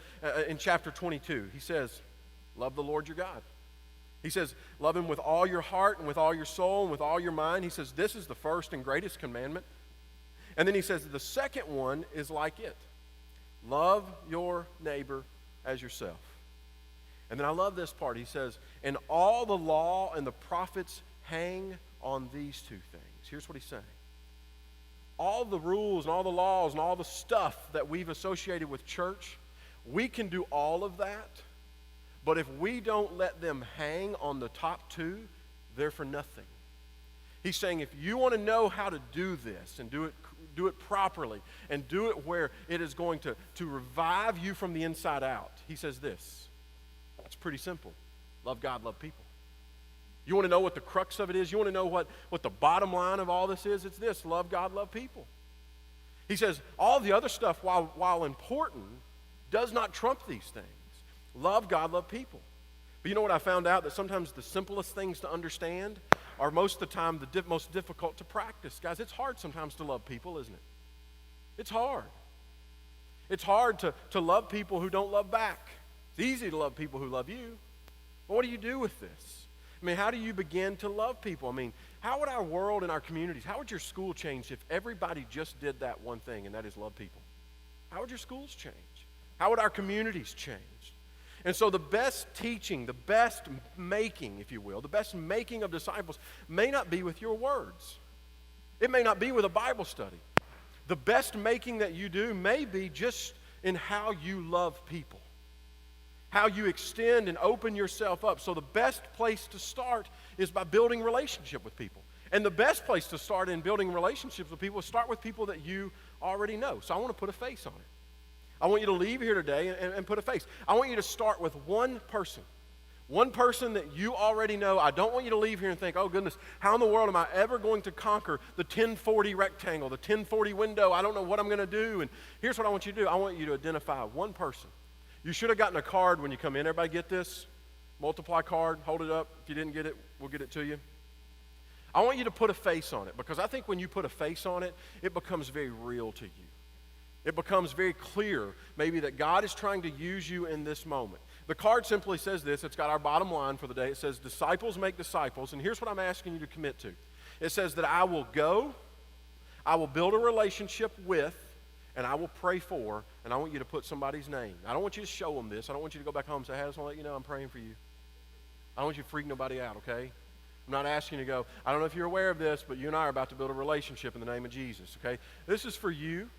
in chapter 22. He says, love the Lord your God. He says, love him with all your heart and with all your soul and with all your mind. He says, this is the first and greatest commandment. And then he says, the second one is like it. Love your neighbor as yourself. And then I love this part. He says, and all the law and the prophets hang on these two things. Here's what he's saying. All the rules and all the laws and all the stuff that we've associated with church, we can do all of that. But if we don't let them hang on the top two, they're for nothing. He's saying if you want to know how to do this and do it properly and do it where it is going to revive you from the inside out, he says this. It's pretty simple. Love God, love people. You want to know what the crux of it is? You want to know what the bottom line of all this is? It's this. Love God, love people. He says all the other stuff, while important, does not trump these things. Love God, love people. But you know what I found out? That sometimes the simplest things to understand are most of the time the most difficult to practice. Guys, it's hard sometimes to love people, isn't it? It's hard. It's hard to love people who don't love back. It's easy to love people who love you. But what do you do with this? I mean, how do you begin to love people? I mean, how would our world and our communities, how would your school change if everybody just did that one thing, and that is love people? How would your schools change? How would our communities change? And so the best teaching, the best making, if you will, the best making of disciples may not be with your words. It may not be with a Bible study. The best making that you do may be just in how you love people, how you extend and open yourself up. So the best place to start is by building relationship with people. And the best place to start in building relationships with people is start with people that you already know. So I want to put a face on it. I want you to leave here today and put a face. I want you to start with one person that you already know. I don't want you to leave here and think, oh goodness, how in the world am I ever going to conquer the 1040 rectangle, the 1040 window? I don't know what I'm going to do. And here's what I want you to do. I want you to identify one person. You should have gotten a card when you come in. Everybody get this? Multiply card. Hold it up. If you didn't get it, we'll get it to you. I want you to put a face on it, because I think when you put a face on it, it becomes very real to you. It becomes very clear maybe that God is trying to use you in this moment. The card simply says this. It's got our bottom line for the day. It says, disciples make disciples. And here's what I'm asking you to commit to. It says that I will go, I will build a relationship with, and I will pray for, and I want you to put somebody's name. I don't want you to show them this. I don't want you to go back home and say, hey, I just want to let you know I'm praying for you. I don't want you to freak nobody out, okay? I'm not asking you to go, I don't know if you're aware of this, but you and I are about to build a relationship in the name of Jesus, okay? This is for you.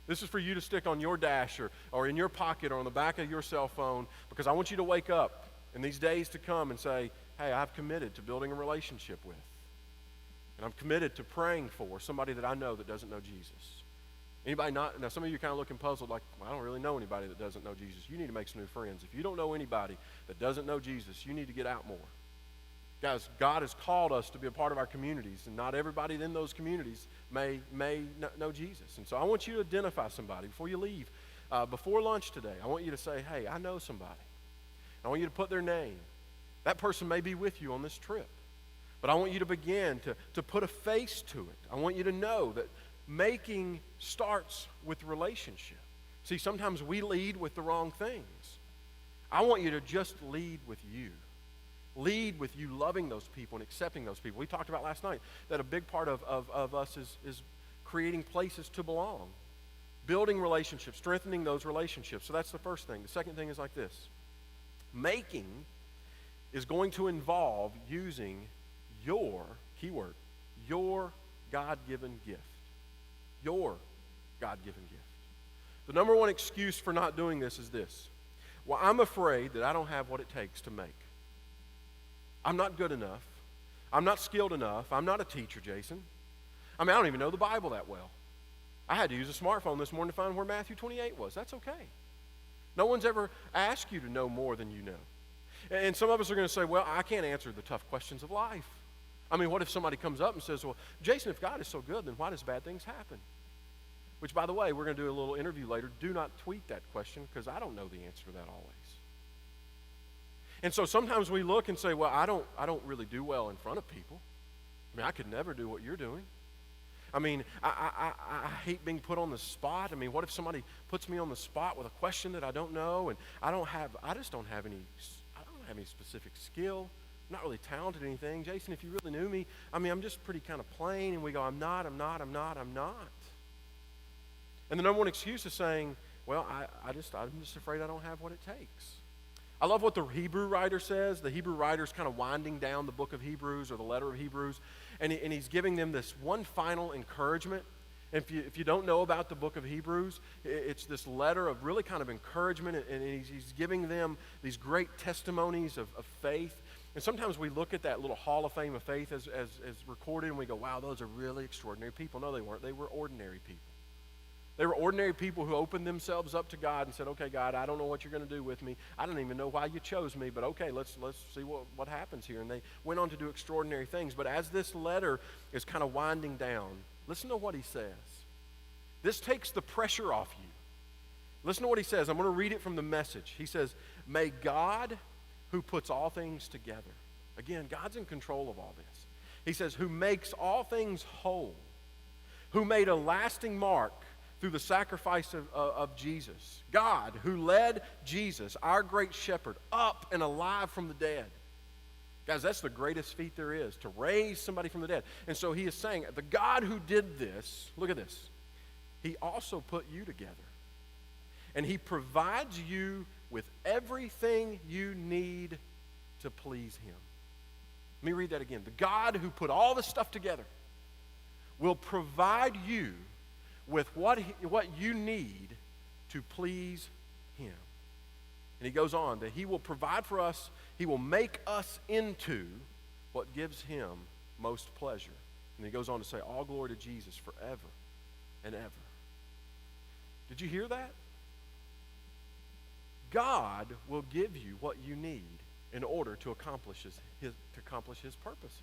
This is for you to stick on your dash or in your pocket or on the back of your cell phone, because I want you to wake up in these days to come and say, hey, I've committed to building a relationship with. And I'm committed to praying for somebody that I know that doesn't know Jesus. Anybody not? Now, some of you are kind of looking puzzled like, well, I don't really know anybody that doesn't know Jesus. You need to make some new friends. If you don't know anybody that doesn't know Jesus, you need to get out more. Guys, God has called us to be a part of our communities, and not everybody in those communities may know Jesus. And so I want you to identify somebody before you leave. Before lunch today, I want you to say, hey, I know somebody. I want you to put their name. That person may be with you on this trip. But I want you to begin to put a face to it. I want you to know that making starts with relationship. See, sometimes we lead with the wrong things. I want you to just lead with you. Lead with you loving those people and accepting those people. We talked about last night that a big part of us is creating places to belong, building relationships, strengthening those relationships. So that's the first thing. The second thing is like this. Making is going to involve using your, keyword, your God-given gift. Your God-given gift. The number one excuse for not doing this is this. Well, I'm afraid that I don't have what it takes to make. I'm not good enough. I'm not skilled enough. I'm not a teacher, Jason. I mean, I don't even know the Bible that well. I had to use a smartphone this morning to find where Matthew 28 was. That's okay. No one's ever asked you to know more than you know. And some of us are going to say, well, I can't answer the tough questions of life. I mean, what if somebody comes up and says, well, Jason, if God is so good, then why does bad things happen? Which, by the way, we're going to do a little interview later. Do not tweet that question, because I don't know the answer to that always. And so sometimes we look and say, well, I don't really do well in front of people. I mean, I could never do what you're doing. I mean, I hate being put on the spot. I mean, what if somebody puts me on the spot with a question that I don't know, and I don't have any specific skill. I'm not really talented at anything. Jason, if you really knew me, I mean, I'm just pretty kind of plain. And we go, I'm not. And the number one excuse is saying, well, I'm just afraid I don't have what it takes. I love what the Hebrew writer says. The Hebrew writer's kind of winding down the book of Hebrews or the letter of Hebrews, and he's giving them this one final encouragement. And if you don't know about the book of Hebrews, it's this letter of really kind of encouragement, and he's giving them these great testimonies of faith. And sometimes we look at that little hall of fame of faith as recorded, and we go, wow, those are really extraordinary people. No, they weren't. They were ordinary people. They were ordinary people who opened themselves up to God and said, okay, God, I don't know what you're going to do with me. I don't even know why you chose me, but okay, let's see what happens here. And they went on to do extraordinary things. But as this letter is kind of winding down, listen to what he says. This takes the pressure off you. Listen to what he says. I'm going to read it from the Message. He says, may God, who puts all things together. Again, God's in control of all this. He says, who makes all things whole, who made a lasting mark through the sacrifice of Jesus. God, who led Jesus, our great shepherd, up and alive from the dead. Guys, that's the greatest feat there is, to raise somebody from the dead. And so he is saying, the God who did this, look at this, he also put you together. And he provides you with everything you need to please him. Let me read that again. The God who put all this stuff together will provide you with what you need to please him. And he goes on that he will provide for us, he will make us into what gives him most pleasure. And he goes on to say, all glory to Jesus forever and ever. Did you hear that? God will give you what you need in order to accomplish his purposes.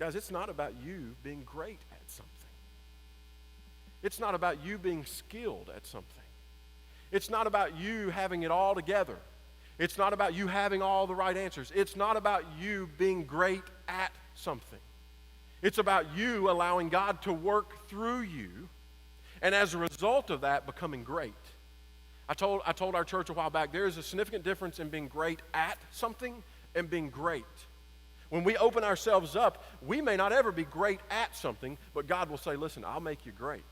Guys, it's not about you being great at something. It's not about you being skilled at something. It's not about you having it all together. It's not about you having all the right answers. It's not about you being great at something. It's about you allowing God to work through you And as a result of that, becoming great. I told our church a while back, there is a significant difference in being great at something and being great. When we open ourselves up, we may not ever be great at something, but God will say, listen, I'll make you great.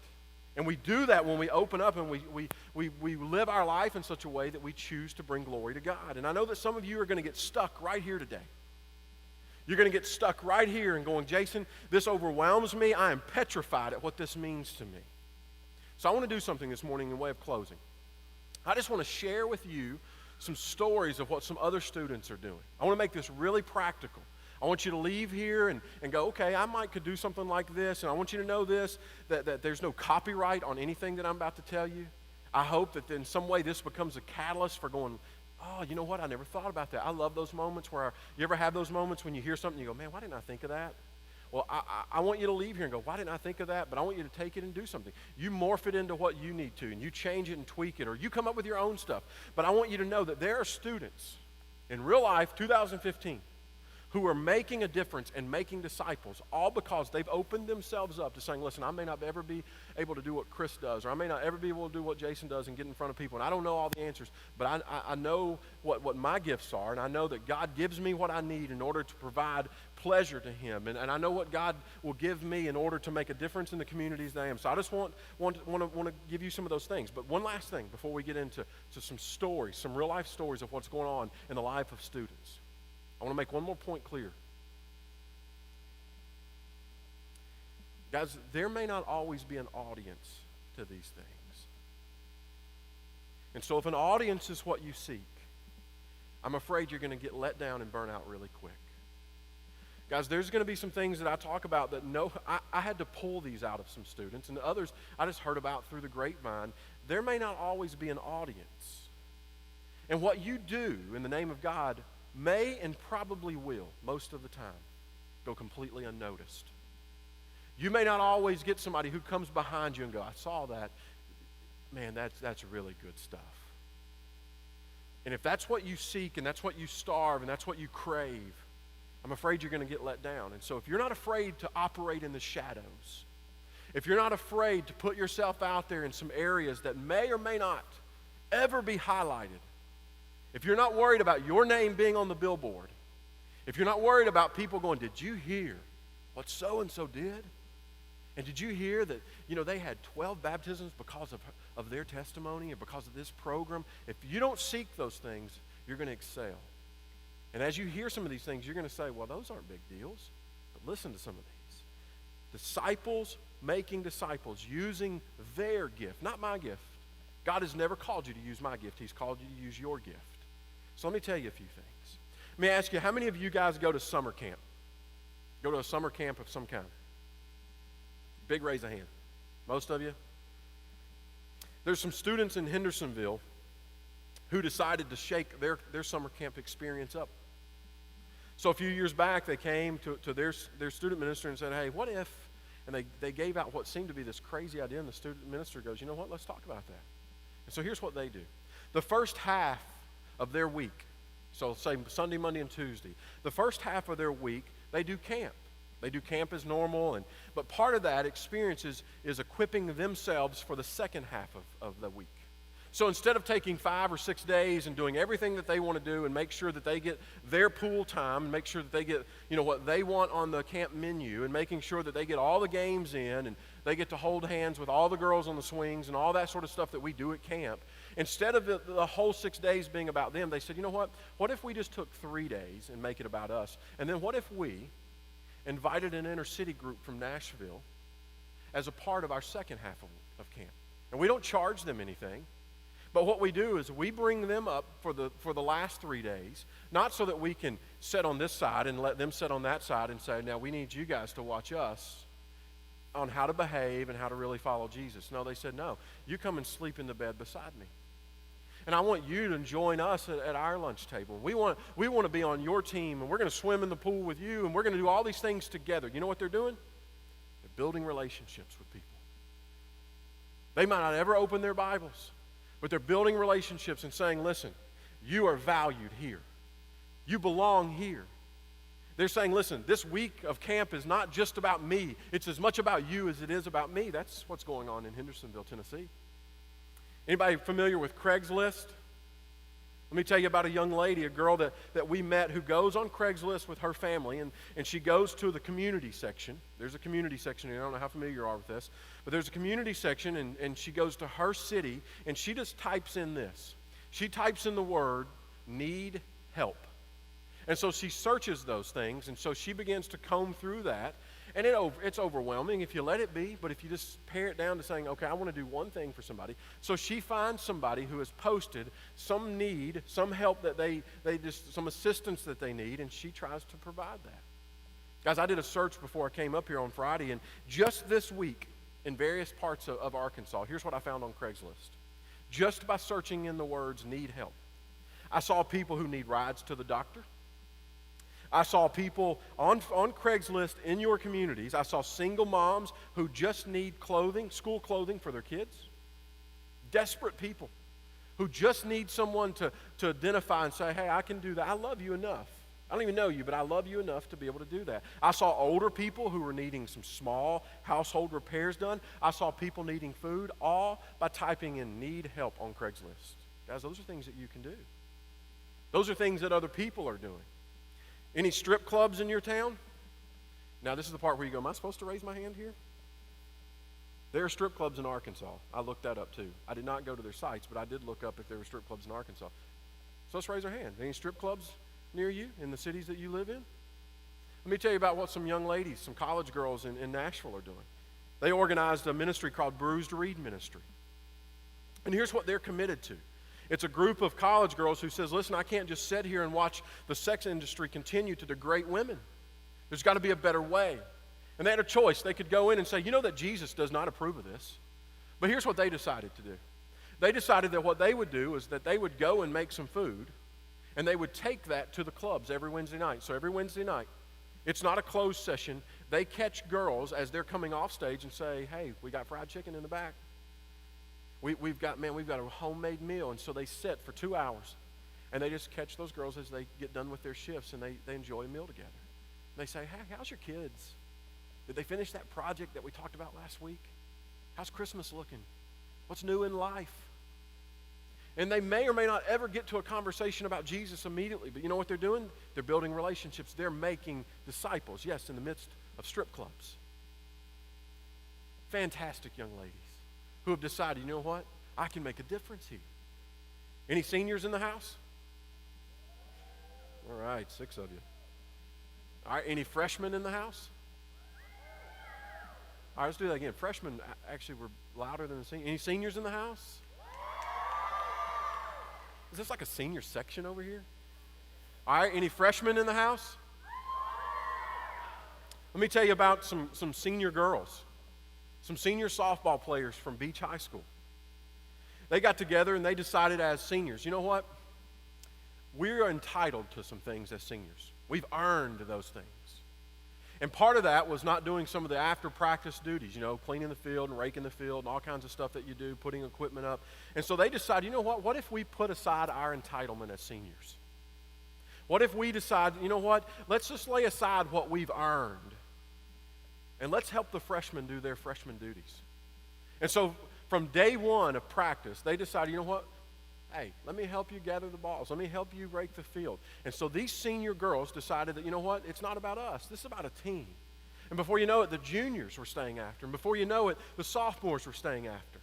And we do that when we open up and we live our life in such a way that we choose to bring glory to God. And I know that some of you are going to get stuck right here today. You're going to get stuck right here and going, Jason, this overwhelms me. I am petrified at what this means to me. So I want to do something this morning in way of closing. I just want to share with you some stories of what some other students are doing. I want to make this really practical. I want you to leave here and go, okay, I could do something like this, and I want you to know this, that there's no copyright on anything that I'm about to tell you. I hope that in some way this becomes a catalyst for going, oh, you know what, I never thought about that. I love those moments where, you ever have those moments when you hear something and you go, man, why didn't I think of that? Well, I want you to leave here and go, why didn't I think of that? But I want you to take it and do something. You morph it into what you need to, and you change it and tweak it, or you come up with your own stuff. But I want you to know that there are students in real life, 2015, who are making a difference and making disciples, all because they've opened themselves up to saying, listen, I may not ever be able to do what Chris does, or I may not ever be able to do what Jason does and get in front of people, and I don't know all the answers, but I know what my gifts are, and I know that God gives me what I need in order to provide pleasure to Him, and I know what God will give me in order to make a difference in the communities that I am. So I just want to give you some of those things. But one last thing before we get into some stories, some real-life stories of what's going on in the life of students. I want to make one more point clear. Guys, there may not always be an audience to these things. And so if an audience is what you seek, I'm afraid you're going to get let down and burn out really quick. Guys, there's going to be some things that I talk about that I had to pull these out of some students, and others I just heard about through the grapevine. There may not always be an audience. And what you do in the name of God may and probably will, most of the time, go completely unnoticed. You may not always get somebody who comes behind you and go, I saw that. Man, that's really good stuff. And if that's what you seek and that's what you starve and that's what you crave, I'm afraid you're going to get let down. And so if you're not afraid to operate in the shadows, if you're not afraid to put yourself out there in some areas that may or may not ever be highlighted, if you're not worried about your name being on the billboard, if you're not worried about people going, did you hear what so-and-so did? And did you hear that, they had 12 baptisms because of their testimony and because of this program? If you don't seek those things, you're going to excel. And as you hear some of these things, you're going to say, well, those aren't big deals. But listen to some of these. Disciples making disciples, using their gift, not my gift. God has never called you to use my gift. He's called you to use your gift. So let me tell you a few things. Let me ask you, how many of you guys go to summer camp? Go to a summer camp of some kind? Big raise of hand. Most of you? There's some students in Hendersonville who decided to shake their summer camp experience up. So a few years back, they came to their student minister and said, hey, what if, and they gave out what seemed to be this crazy idea, and the student minister goes, you know what, let's talk about that. And so here's what they do. The first half of their week, so say Sunday, Monday, and Tuesday, the first half of their week, they do camp. They do camp as normal, but part of that experience is equipping themselves for the second half of the week. So instead of taking 5 or 6 days and doing everything that they want to do and make sure that they get their pool time and make sure that they get, what they want on the camp menu and making sure that they get all the games in and they get to hold hands with all the girls on the swings and all that sort of stuff that we do at camp, instead of the whole 6 days being about them, they said, you know what if we just took 3 days and make it about us? And then what if we invited an inner city group from Nashville as a part of our second half of camp? And we don't charge them anything. But what we do is we bring them up for the last 3 days, not so that we can sit on this side and let them sit on that side and say, now we need you guys to watch us on how to behave and how to really follow Jesus. No, they said, no, you come and sleep in the bed beside me. And I want you to join us at our lunch table. We want to be on your team, and we're going to swim in the pool with you, and we're going to do all these things together. You know what they're doing? They're building relationships with people. They might not ever open their Bibles, but they're building relationships and saying, listen, you are valued here. You belong here. They're saying, listen, this week of camp is not just about me. It's as much about you as it is about me. That's what's going on in Hendersonville, Tennessee. Anybody familiar with Craigslist? Let me tell you about a young lady, a girl that we met who goes on Craigslist with her family, and she goes to the community section. There's a community section here. I don't know how familiar you are with this, but there's a community section, and she goes to her city, and she just types in this. She types in the word, need help. And so she searches those things, and so she begins to comb through that, and it's overwhelming if you let it be, but if you just pare it down to saying, okay, I want to do one thing for somebody. So she finds somebody who has posted some need, some help that some assistance that they need, and she tries to provide that. Guys, I did a search before I came up here on Friday, and just this week in various parts of Arkansas, here's what I found on Craigslist. Just by searching in the words need help, I saw people who need rides to the doctor. I saw people on Craigslist in your communities. I saw single moms who just need clothing, school clothing for their kids. Desperate people who just need someone to identify and say, hey, I can do that. I love you enough. I don't even know you, but I love you enough to be able to do that. I saw older people who were needing some small household repairs done. I saw people needing food, all by typing in need help on Craigslist. Guys, those are things that you can do. Those are things that other people are doing. Any strip clubs in your town? Now, this is the part where you go, am I supposed to raise my hand here? There are strip clubs in Arkansas. I looked that up too. I did not go to their sites, but I did look up if there were strip clubs in Arkansas. So let's raise our hand. Any strip clubs near you in the cities that you live in? Let me tell you about what some young ladies, some college girls in Nashville are doing. They organized a ministry called Bruised Reed Ministry. And here's what they're committed to. It's a group of college girls who says, listen, I can't just sit here and watch the sex industry continue to degrade women. There's got to be a better way. And they had a choice. They could go in and say, you know that Jesus does not approve of this. But here's what they decided to do. They decided that what they would do is that they would go and make some food, and they would take that to the clubs every Wednesday night. So every Wednesday night, it's not a closed session. They catch girls as they're coming off stage and say, hey, we got fried chicken in the back. We've got a homemade meal. And so they sit for 2 hours, and they just catch those girls as they get done with their shifts, and they enjoy a meal together. And they say, hey, how's your kids? Did they finish that project that we talked about last week? How's Christmas looking? What's new in life? And they may or may not ever get to a conversation about Jesus immediately, but you know what they're doing? They're building relationships. They're making disciples, yes, in the midst of strip clubs. Fantastic young ladies who have decided, you know what? I can make a difference here. Any seniors in the house? All right, 6 of you. All right, any freshmen in the house? All right, let's do that again. Freshmen actually were louder than the seniors. Any seniors in the house? Is this like a senior section over here? All right, any freshmen in the house? Let me tell you about some senior girls, some senior softball players from Beach High School. They got together and they decided as seniors, you know what? We're entitled to some things as seniors. We've earned those things. And part of that was not doing some of the after practice duties, you know, cleaning the field and raking the field and all kinds of stuff that you do, putting equipment up. And so they decided, you know what if we put aside our entitlement as seniors? What if we decide, you know what, let's just lay aside what we've earned and let's help the freshmen do their freshman duties. And so from day one of practice, they decided, you know what, hey, let me help you gather the balls. Let me help you rake the field. And so these senior girls decided that, you know what, it's not about us. This is about a team. And before you know it, the juniors were staying after. And before you know it, the sophomores were staying after.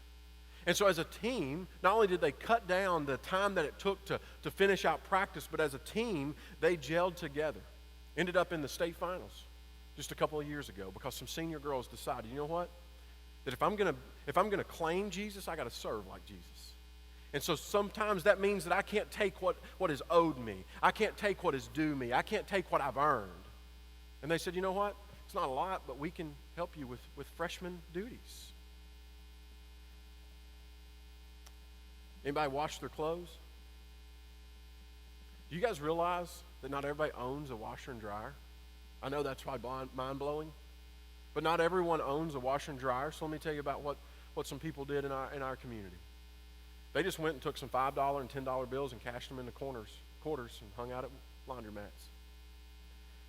And so as a team, not only did they cut down the time that it took to finish out practice, but as a team, they gelled together. Ended up in the state finals just a couple of years ago because some senior girls decided, you know what, that if I'm gonna claim Jesus, I got to serve like Jesus. And so sometimes that means that I can't take what is owed me. I can't take what is due me. I can't take what I've earned. And they said, you know what? It's not a lot, but we can help you with freshman duties. Anybody wash their clothes? Do you guys realize that not everybody owns a washer and dryer? I know that's probably mind-blowing, but not everyone owns a washer and dryer. So let me tell you about what some people did in our community. They just went and took some $5 and $10 bills and cashed them in the quarters and hung out at laundromats.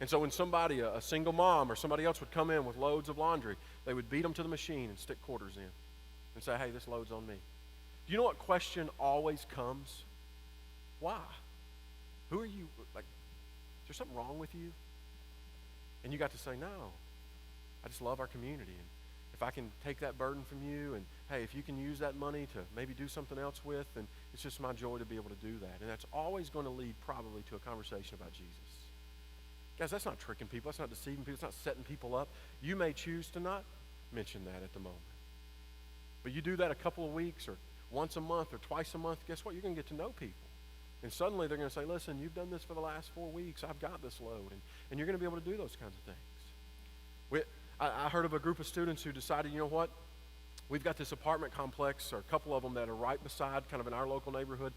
And so when somebody, a single mom or somebody else would come in with loads of laundry, they would beat them to the machine and stick quarters in and say, hey, this load's on me. Do you know what question always comes? Why? Who are you? Like, is there something wrong with you? And you got to say, no, I just love our community. And if I can take that burden from you, and hey, if you can use that money to maybe do something else with, then it's just my joy to be able to do that. And that's always going to lead probably to a conversation about Jesus. Guys, that's not tricking people. That's not deceiving people. It's not setting people up. You may choose to not mention that at the moment. But you do that a couple of weeks or once a month or twice a month, guess what? You're going to get to know people. And suddenly they're going to say, listen, you've done this for the last 4 weeks. I've got this load. And you're going to be able to do those kinds of things. I heard of a group of students who decided, you know what? We've got this apartment complex, or a couple of them that are right beside, kind of in our local neighborhood,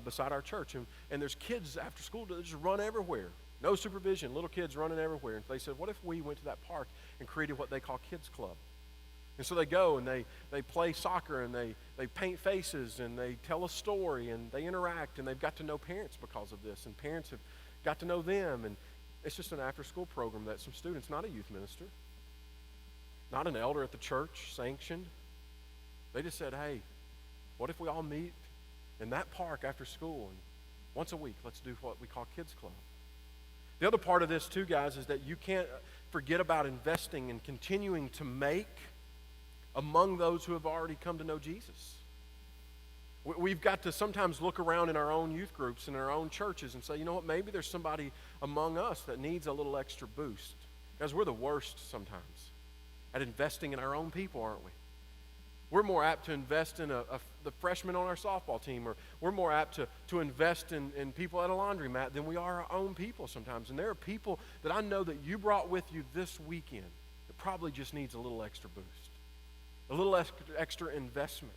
beside our church. And there's kids after school that just run everywhere. No supervision, little kids running everywhere. And they said, what if we went to that park and created what they call Kids Club? And so they go and they play soccer and they paint faces and they tell a story and they interact, and they've got to know parents because of this, and parents have got to know them. And it's just an after-school program that some students, not a youth minister, not an elder at the church, sanctioned. They just said, hey, what if we all meet in that park after school, and once a week let's do what we call Kids Club. The other part of this too, guys, is that you can't forget about investing and continuing to make among those who have already come to know Jesus. We've got to sometimes look around in our own youth groups and in our own churches and say, you know what, maybe there's somebody among us that needs a little extra boost. Guys, we're the worst sometimes at investing in our own people, aren't we? We're more apt to invest in the freshmen on our softball team, or we're more apt to invest in people at a laundromat than we are our own people sometimes. And there are people that I know that you brought with you this weekend that probably just needs a little extra boost, a little extra investment.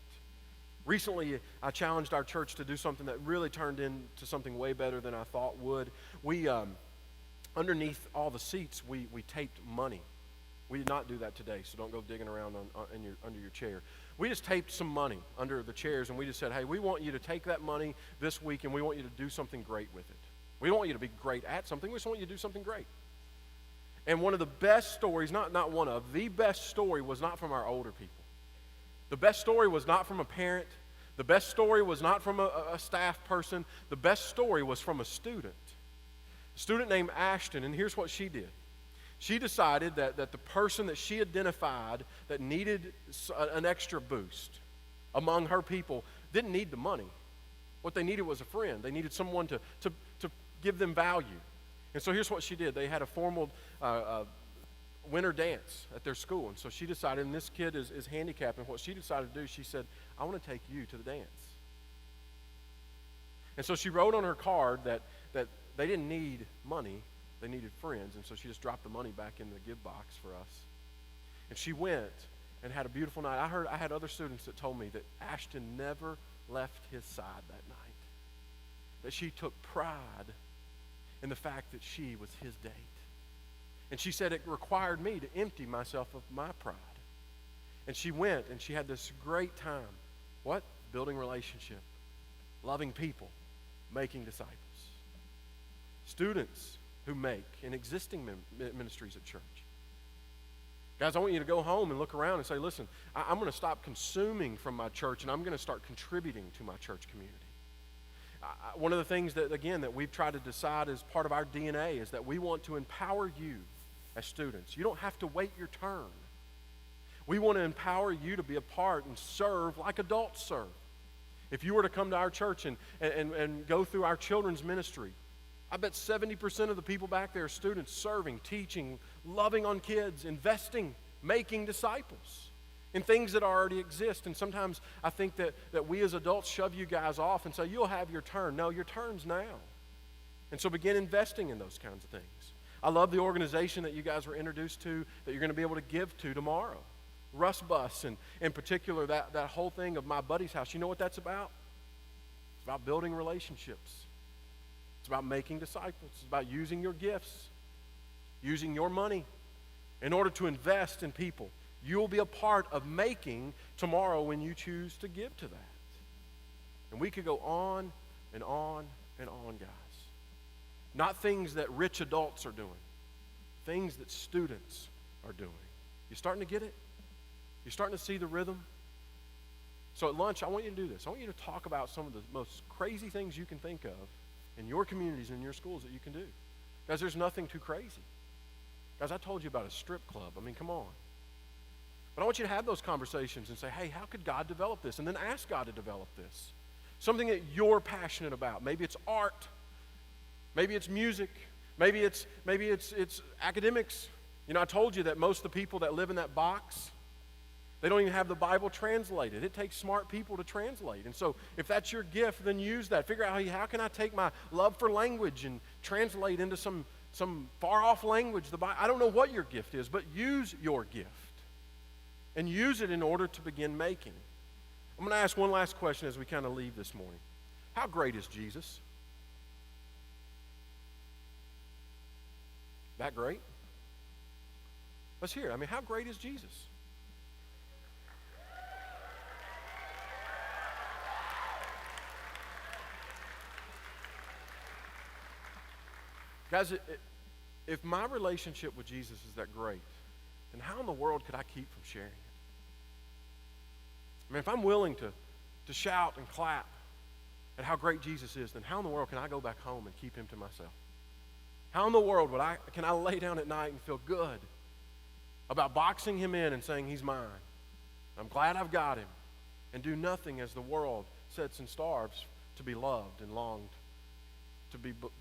Recently, I challenged our church to do something that really turned into something way better than I thought would. We, underneath all the seats, we taped money. We did not do that today, so don't go digging around under your chair. We just taped some money under the chairs, and we just said, hey, we want you to take that money this week, and we want you to do something great with it. We don't want you to be great at something. We just want you to do something great. And one of the best stories, not one of, the best story was not from our older people. The best story was not from a parent. The best story was not from a staff person. The best story was from a student named Ashton, and here's what she did. She decided that the person that she identified that needed an extra boost among her people didn't need the money. What they needed was a friend. They needed someone to give them value. And so here's what she did. They had a formal winter dance at their school. And so she decided, and this kid is handicapped, and what she decided to do, she said, I want to take you to the dance. And so she wrote on her card that they didn't need money. They needed friends, and so she just dropped the money back in the give box for us. And she went and had a beautiful night. I had other students that told me that Ashton never left his side that night, that she took pride in the fact that she was his date. And she said it required me to empty myself of my pride. And she went and she had this great time. What? Building relationship, loving people, making disciples. Students who make in existing ministries at church. Guys, I want you to go home and look around and say, listen, I'm going to stop consuming from my church, and I'm going to start contributing to my church community. One of the things that, again, that we've tried to decide as part of our DNA is that we want to empower you as students. You don't have to wait your turn. We want to empower you to be a part and serve like adults serve. If you were to come to our church and go through our children's ministry, I bet 70% of the people back there are students serving, teaching, loving on kids, investing, making disciples in things that already exist. And sometimes I think that we as adults shove you guys off and say, you'll have your turn. No, your turn's now. And so begin investing in those kinds of things. I love the organization that you guys were introduced to that you're going to be able to give to tomorrow. Russ Bus, and in particular that whole thing of My Buddy's House. You know what that's about? It's about building relationships. It's about making disciples. It's about using your gifts, using your money in order to invest in people. You will be a part of making tomorrow when you choose to give to that. And we could go on and on and on, guys. Not things that rich adults are doing. things that students are doing. You starting to get it? You starting to see the rhythm? So at lunch, I want you to do this. I want you to talk about some of the most crazy things you can think of in your communities and in your schools that you can do. Guys, there's nothing too crazy. Guys, I told you about a strip club. I mean, come on. But I want you to have those conversations and say, hey, how could God develop this? And then ask God to develop this. Something that you're passionate about. Maybe it's art. Maybe it's music. Maybe it's academics. You know, I told you that most of the people that live in that box, they don't even have the Bible translated. It takes smart people to translate. And so if that's your gift, then use that. Figure out how can I take my love for language and translate into some far-off language. I don't know what your gift is, but use your gift. And use it in order to begin making. I'm going to ask one last question as we kind of leave this morning. How great is Jesus? That great? Let's hear it. I mean, how great is Jesus? Guys, if my relationship with Jesus is that great, then how in the world could I keep from sharing it? I mean, if I'm willing to shout and clap at how great Jesus is, then how in the world can I go back home and keep him to myself? How in the world can I lay down at night and feel good about boxing him in and saying he's mine? I'm glad I've got him, and do nothing as the world sits and starves to be loved and longed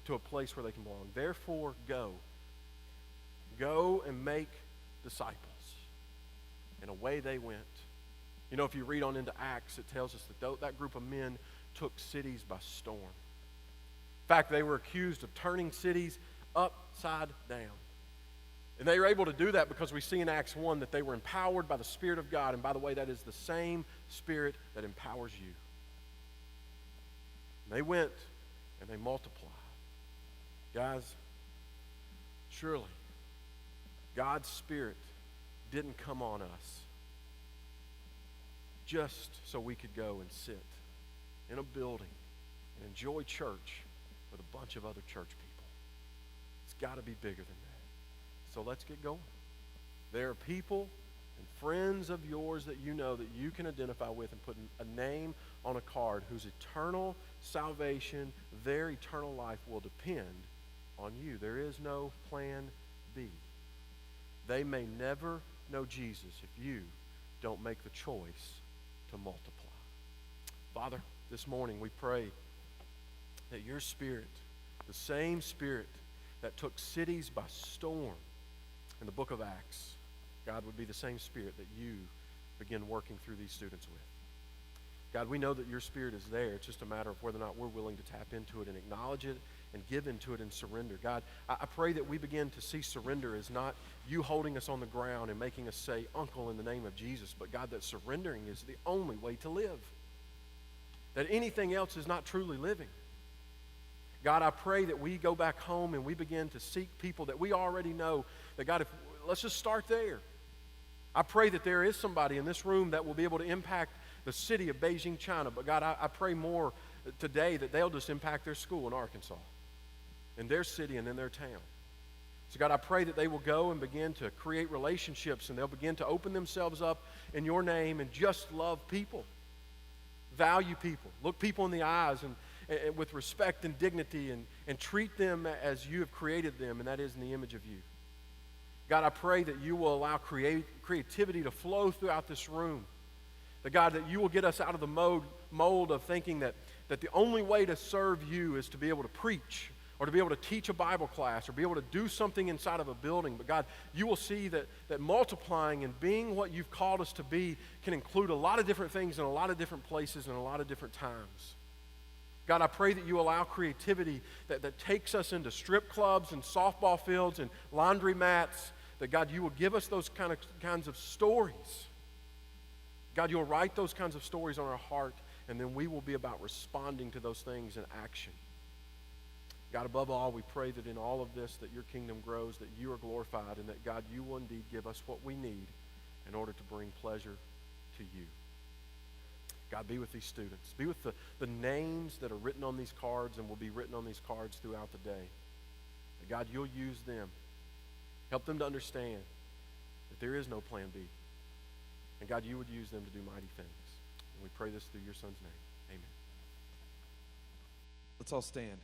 to a place where they can belong. Therefore, go and make disciples. And away they went. You know, if you read on into Acts, it tells us that that group of men took cities by storm. In fact, they were accused of turning cities upside down. And they were able to do that because we see in Acts 1 that they were empowered by the Spirit of God. And by the way, that is the same Spirit that empowers you. And they went and they multiplied. Guys, surely God's Spirit didn't come on us just so we could go and sit in a building and enjoy church with a bunch of other church people. It's got to be bigger than that. So let's get going. There are people and friends of yours that you know that you can identify with and put a name on a card whose eternal salvation, their eternal life will depend on you. There is no plan B. They may never know Jesus if you don't make the choice to multiply. Father, this morning we pray that your Spirit, the same Spirit that took cities by storm in the book of Acts, God, would be the same Spirit that you begin working through these students with. God, we know that your Spirit is there. It's just a matter of whether or not we're willing to tap into it and acknowledge it and give into it and surrender. God, I pray that we begin to see surrender as not you holding us on the ground and making us say, Uncle, in the name of Jesus, but God, that surrendering is the only way to live. That anything else is not truly living. God, I pray that we go back home and we begin to seek people that we already know. That God, let's just start there. I pray that there is somebody in this room that will be able to impact the city of Beijing, China. But God, I pray more today that they'll just impact their school in Arkansas, in their city and in their town. So God, I pray that they will go and begin to create relationships and they'll begin to open themselves up in your name and just love people, value people, look people in the eyes and with respect and dignity and treat them as you have created them, and that is in the image of you. God, I pray that you will allow creativity to flow throughout this room. That God, that you will get us out of the mold of thinking that the only way to serve you is to be able to preach or to be able to teach a Bible class or be able to do something inside of a building. But God, you will see that multiplying and being what you've called us to be can include a lot of different things in a lot of different places and a lot of different times. God, I pray that you allow creativity that takes us into strip clubs and softball fields and laundry mats. That God, you will give us those kinds of stories. God, you'll write those kinds of stories on our heart, and then we will be about responding to those things in action. God, above all, we pray that in all of this, that your kingdom grows, that you are glorified, and that, God, you will indeed give us what we need in order to bring pleasure to you. God, be with these students. Be with the names that are written on these cards and will be written on these cards throughout the day. That, God, you'll use them Help them to understand that there is no plan B. And God, you would use them to do mighty things. And we pray this through your Son's name. Amen. Let's all stand.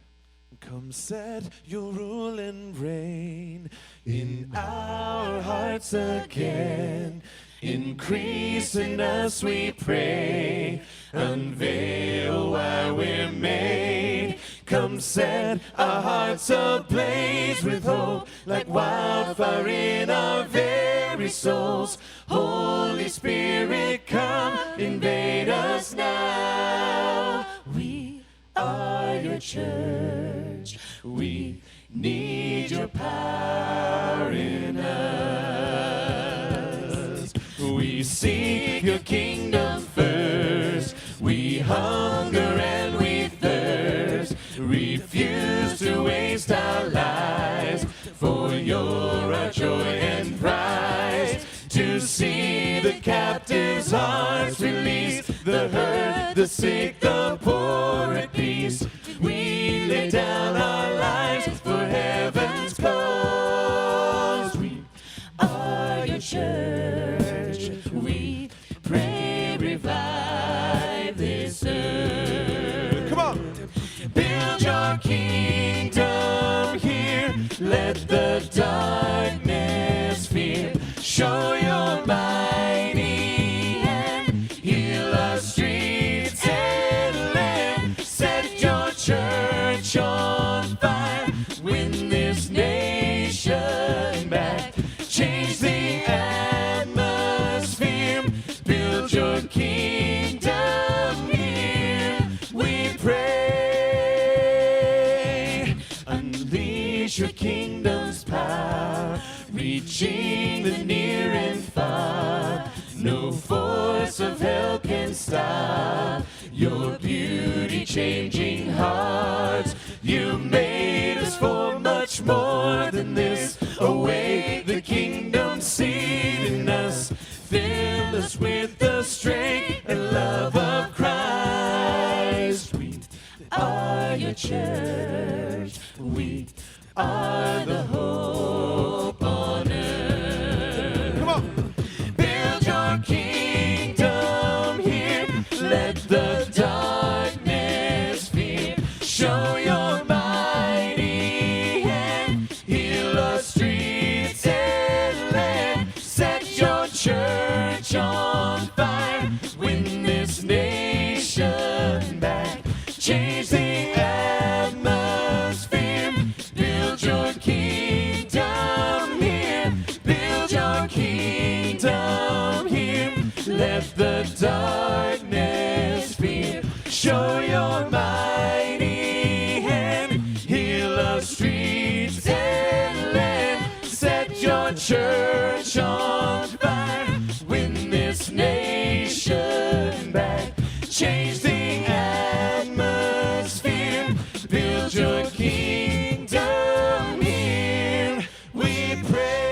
Come set your rule and reign in our hearts again. Increase in us, we pray. Unveil why we're made. Come set our hearts ablaze with hope, like wildfire in our very souls. Holy Spirit, come invade us now. We are your church. We need your power in us. We seek your kingdom first. We hunger and we thirst. Refuse to waste our lives, for you're our joy and prize. To see the captives' hearts released, the hurt, the sick, the poor at peace. We lay down our lives for heaven's cause. We are your church. We pray, revive this earth. Come on. Build your kingdom here. Let the darkness fear. Show your mighty hand. Heal our streets and land. Set your church on fire. Win this nation back. Change the atmosphere. Build your kingdom here. We pray. Unleash your kingdom's power, reaching the near and far. No force of hell can stop your beauty changing hearts. You made us for much more than this. Awake the kingdom seed in us. Fill us with the strength and love of Christ. We are your church. We are the hope on earth. Come on. Build your kingdom here. Let the darkness fear. Show your mighty hand. Heal our streets and land. Set your church on fire. Win this nation back. Change the atmosphere. Build your kingdom here. Build your kingdom here. Let the darkness fear. Show your mighty hand. Heal our streets and land. Set your church on fire. Win this nation back. Change the atmosphere. Build your kingdom here. We pray.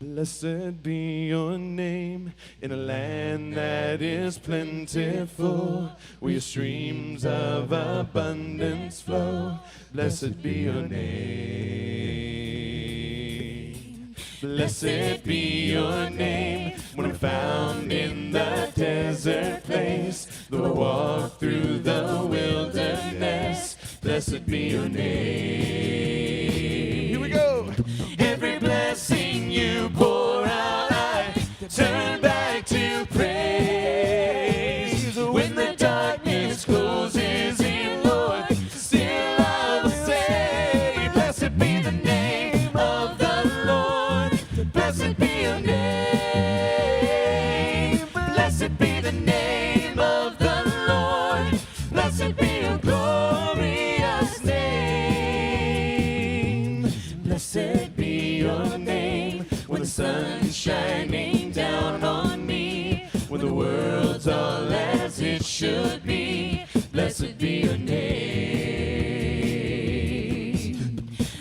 Blessed be your name in a land that is plentiful, where your streams of abundance flow. Blessed be your name. Blessed be your name when I'm found in the desert place, though I walk through the wilderness. Blessed be your name. Here we go. Every blessing you pour out, I turn back to praise. When the darkness closes in, Lord, still I will say, blessed be the name of the Lord. Blessed be your name. Blessed be the name of the Lord. Blessed be your glorious name. Blessed be your name when the sun's shining down on me, when the world's all as it should be. Blessed be your name.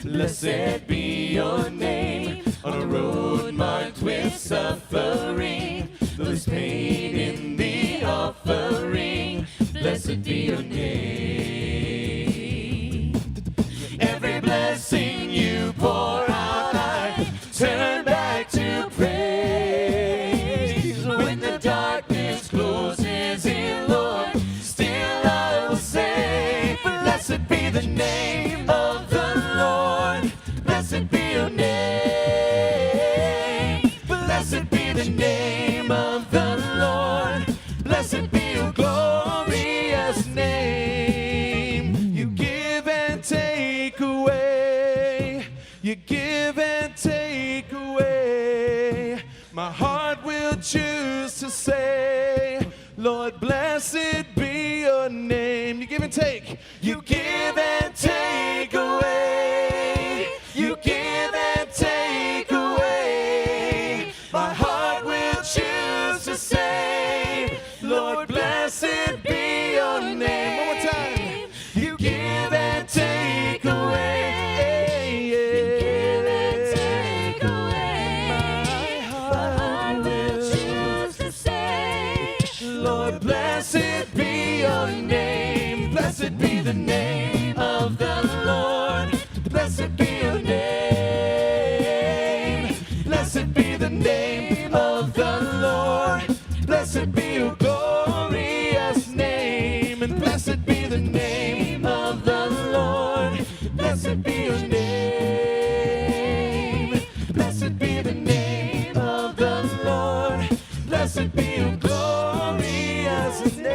Blessed be your name on a road marked with suffering, though there's pain in the offering. your name. Every blessing you pour out, I turn back to praise. When the darkness closes in, Lord, still I will say, blessed be the name of the Lord. Blessed be your name. Blessed be the name of the Lord. Blessed be your glorious name. You give and take away. You give and take away. My heart will choose to say, Lord, blessed be your name. You give and take. You give and take away. You give and take away. My heart will choose to say, Lord, blessed be your name. One more time. You give and take away. Blessed be your name. Blessed be the name of the Lord. Blessed be your name. Blessed be the name of the Lord. Blessed be your glorious name. And blessed be the name of the Lord. Blessed be your name. Blessed be the name of the Lord. Blessed be your glorious name.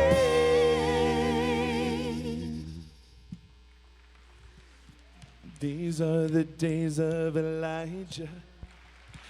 These are the days of Elijah,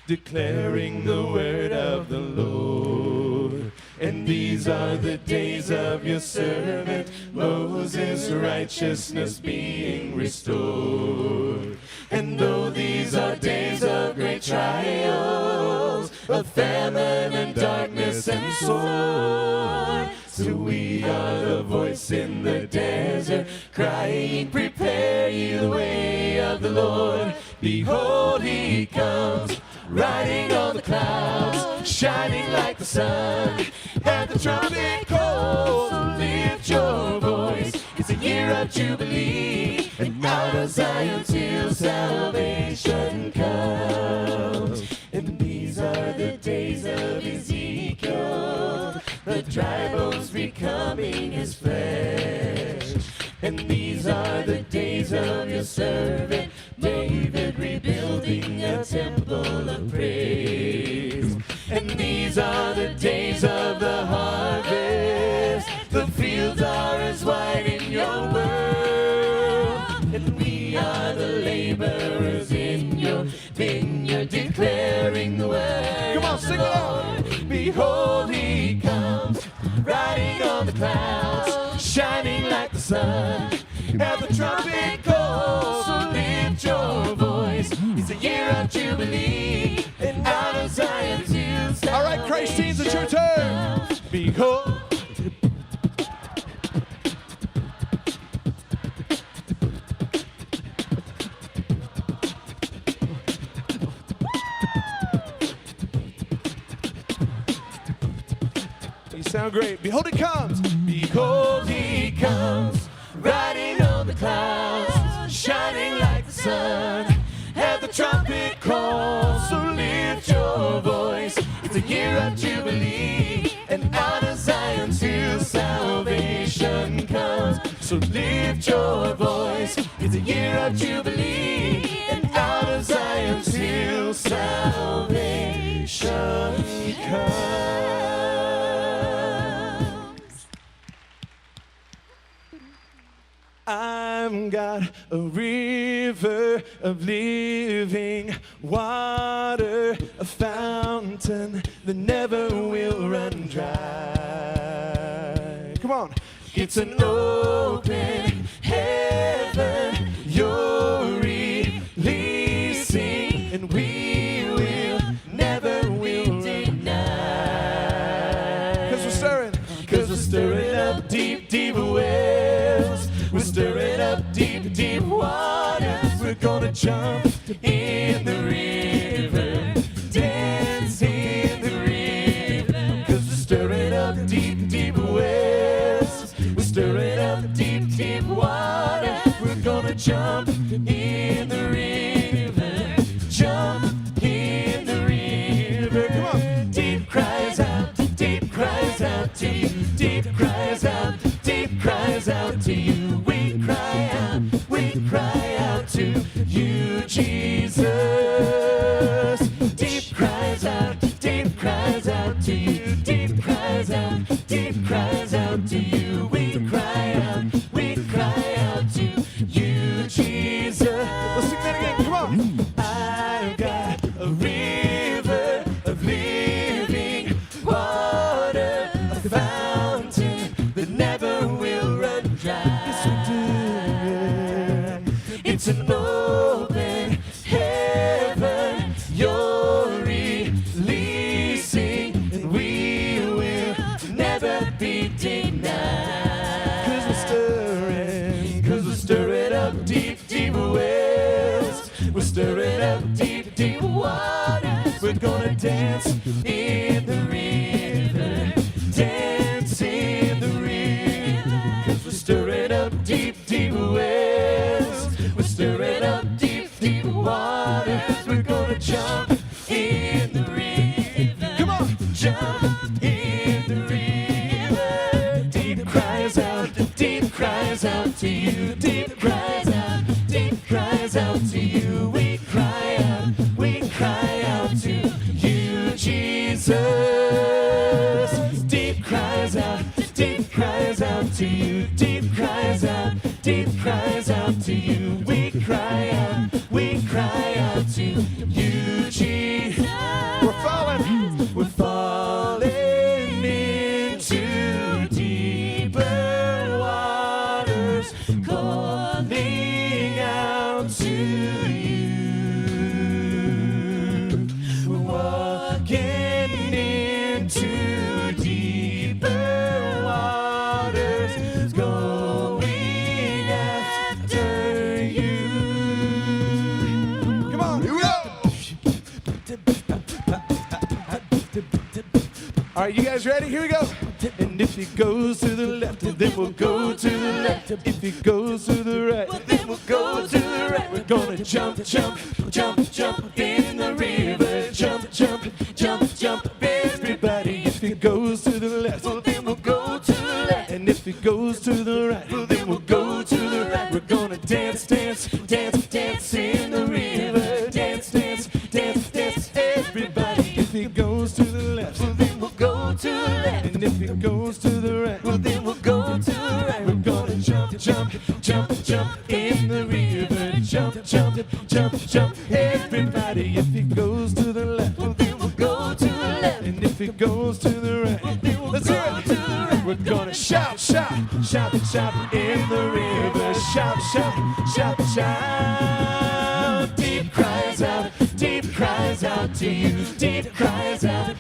declaring the word of the Lord. And these are the days of your servant Moses, righteousness being restored. And though these are days of great trials, of famine and darkness and sword, so we are the voice in the desert, crying, prepare ye the way of the Lord. Behold, he comes, riding on the clouds, shining like the sun. And the trumpet calls, so lift your voice. It's a year of jubilee, and out of Zion till salvation comes. And these are the days of Ezekiel, the dry bones becoming his flesh. And these are the days of your servant David, rebuilding a temple of praise. And these are the days of the harvest, the fields are as white in your world. And we are the laborers in your vineyard, declaring the word. Come on, sing it out. Behold, he comes, riding on the clouds, shining like the sun. And the trumpet calls, so lift your voice. It's a year of jubilee, and out of Zion till salvation. All right, Christeens, it's your turn. Behold. You sound great. Behold, he comes. Behold, he comes, riding on the clouds, shining like the sun. And the trumpet calls, so lift your voice. It's a year of jubilee, and out of Zion till salvation comes. So lift your voice. It's a year of jubilee, and out of Zion till salvation comes. I've got a river of living water, a fountain that never will run dry. Come on. It's an open heaven you're releasing, and we will never will deny. 'Cause we're stirring up deep, deep wells. We're stirring up deep, deep waters. We're gonna jump in the river, dance in the river. 'Cause we're stirring up deep, deep wells. We're stirring up out to you. Deep cries out to you. We cry out to you, Jesus. Deep cries out to you. Deep cries out to you. We cry out to you, Jesus. Let's sing that again, come on. I've got a river of living water, a fountain that never will run dry. Yes, we do. It's an open heaven you're releasing, and we will never be denied. 'Cause we're stirring up deep, deep wells. We're stirring up deep, deep waters. We're gonna dance in the river, dance in the river. 'Cause we're stirring up deep, deep wells. We're stirring up deep, deep waters. We're gonna jump in the river. Come on, jump in the river. Deep cries out to you. Deep cries out to you. We cry out to you, Jesus. Deep cries out to you. Deep cries out to you. We cry out to you, Jesus. We're falling into deeper waters, calling out to you. We're walking into deeper waters, going after you. Come on, here we go. All right, you guys ready? Here we go. And if he goes to the left, then we'll go to the left. If he goes to the right, then we'll go to the right. We're gonna jump, jump, jump, jump in the river. Jump, jump, jump, jump, everybody. If he goes to the left, well, then we'll go to the left. And if he goes to the right, well, then we'll go to the right. We're gonna dance, dance, dance, dance in the river. Dance, dance, dance, dance, everybody. If he goes to the left, well, then we'll go to the left. And if he goes to the right, well, then we'll go to the right. We're gonna jump, jump, jump, jump in the river. Jump, jump, jump, jump, everybody. If he goes to the left, well, then we'll go to the left. And if he goes to the right, well, then we'll let's hear it. We're gonna shout, shout, shout, shout in the river. Shout, shout, shout, shout. Deep cries out to you. Deep cries out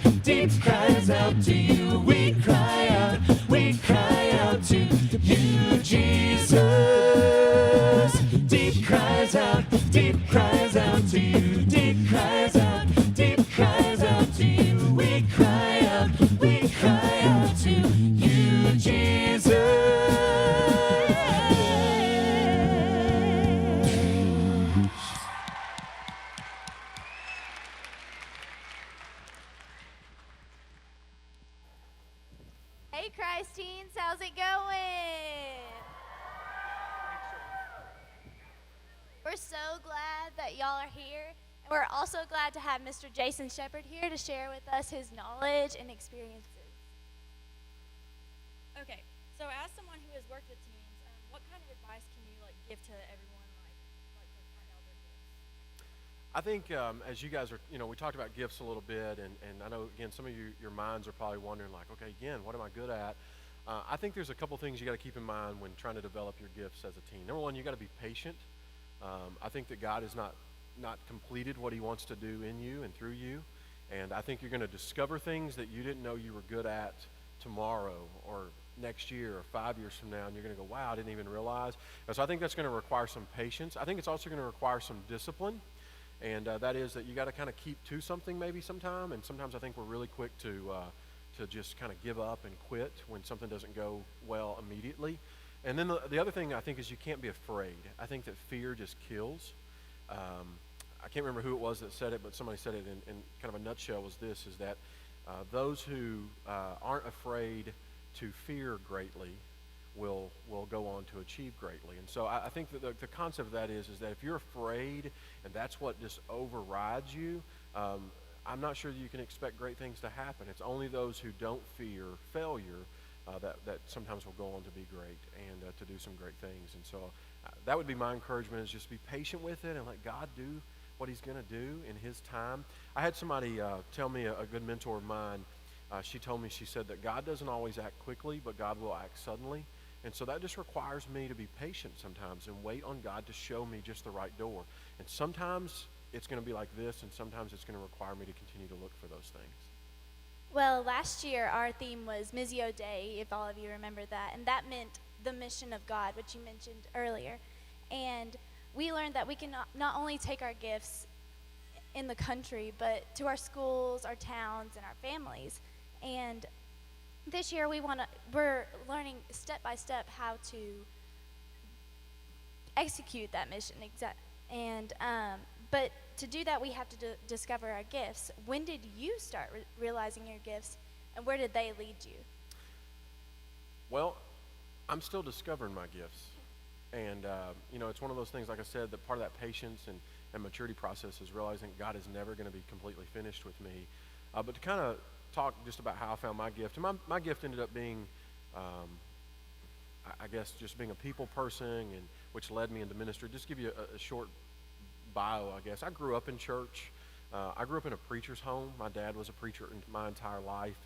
to you. We cry out to you, Jesus. Deep cries out to you. Deep cries out to you. We cry out to you, Jesus. Hey, Christeens, how's it going? We're so glad that y'all are here. And we're also glad to have Mr. Jason Shepard here to share with us his knowledge and experiences. Okay, so as someone who has worked with teens, what kind of advice can you give to everyone to find out their gifts? I think as you guys are, we talked about gifts a little bit, and I know, again, some of you, your minds are probably wondering, okay, again, what am I good at? I think there's a couple things you got to keep in mind when trying to develop your gifts as a teen. Number one, you got to be patient. I think that God has not completed what he wants to do in you and through you, and I think you're going to discover things that you didn't know you were good at tomorrow or next year or 5 years from now, and you're going to go, wow, I didn't even realize. And so I think that's going to require some patience. I think it's also going to require some discipline, and that is that you got to kind of keep to something maybe sometime, and sometimes I think we're really quick to just kind of give up and quit when something doesn't go well immediately. And then the other thing I think is you can't be afraid. I think that fear just kills. I can't remember who it was that said it, but somebody said it in kind of a nutshell was this, is that Those who aren't afraid to fear greatly will go on to achieve greatly. And so I think that the concept of that is that if you're afraid and that's what just overrides you, I'm not sure that you can expect great things to happen. It's only those who don't fear failure that sometimes will go on to be great and to do some great things. And so that would be my encouragement, is just be patient with it and let God do what he's going to do in his time. I had somebody tell me, a good mentor of mine, she told me, she said that God doesn't always act quickly, but God will act suddenly. And so that just requires me to be patient sometimes and wait on God to show me just the right door. And sometimes it's going to be like this, and sometimes it's going to require me to continue to look for those things. Well, last year our theme was Missio Dei, if all of you remember that, and that meant the mission of God, which you mentioned earlier. And we learned that we can not only take our gifts in the country, but to our schools, our towns, and our families. And this year we're learning step by step how to execute that mission. But to do that, we have to discover our gifts. When did you start realizing your gifts, and where did they lead you? Well, I'm still discovering my gifts. And, it's one of those things, like I said, that part of that patience and maturity process is realizing God is never going to be completely finished with me. But to kind of talk just about how I found my gift, and my gift ended up being, I guess, just being a people person, and which led me into ministry. Just give you a short bio, I guess. I grew up in church. I grew up in a preacher's home. My dad was a preacher my entire life,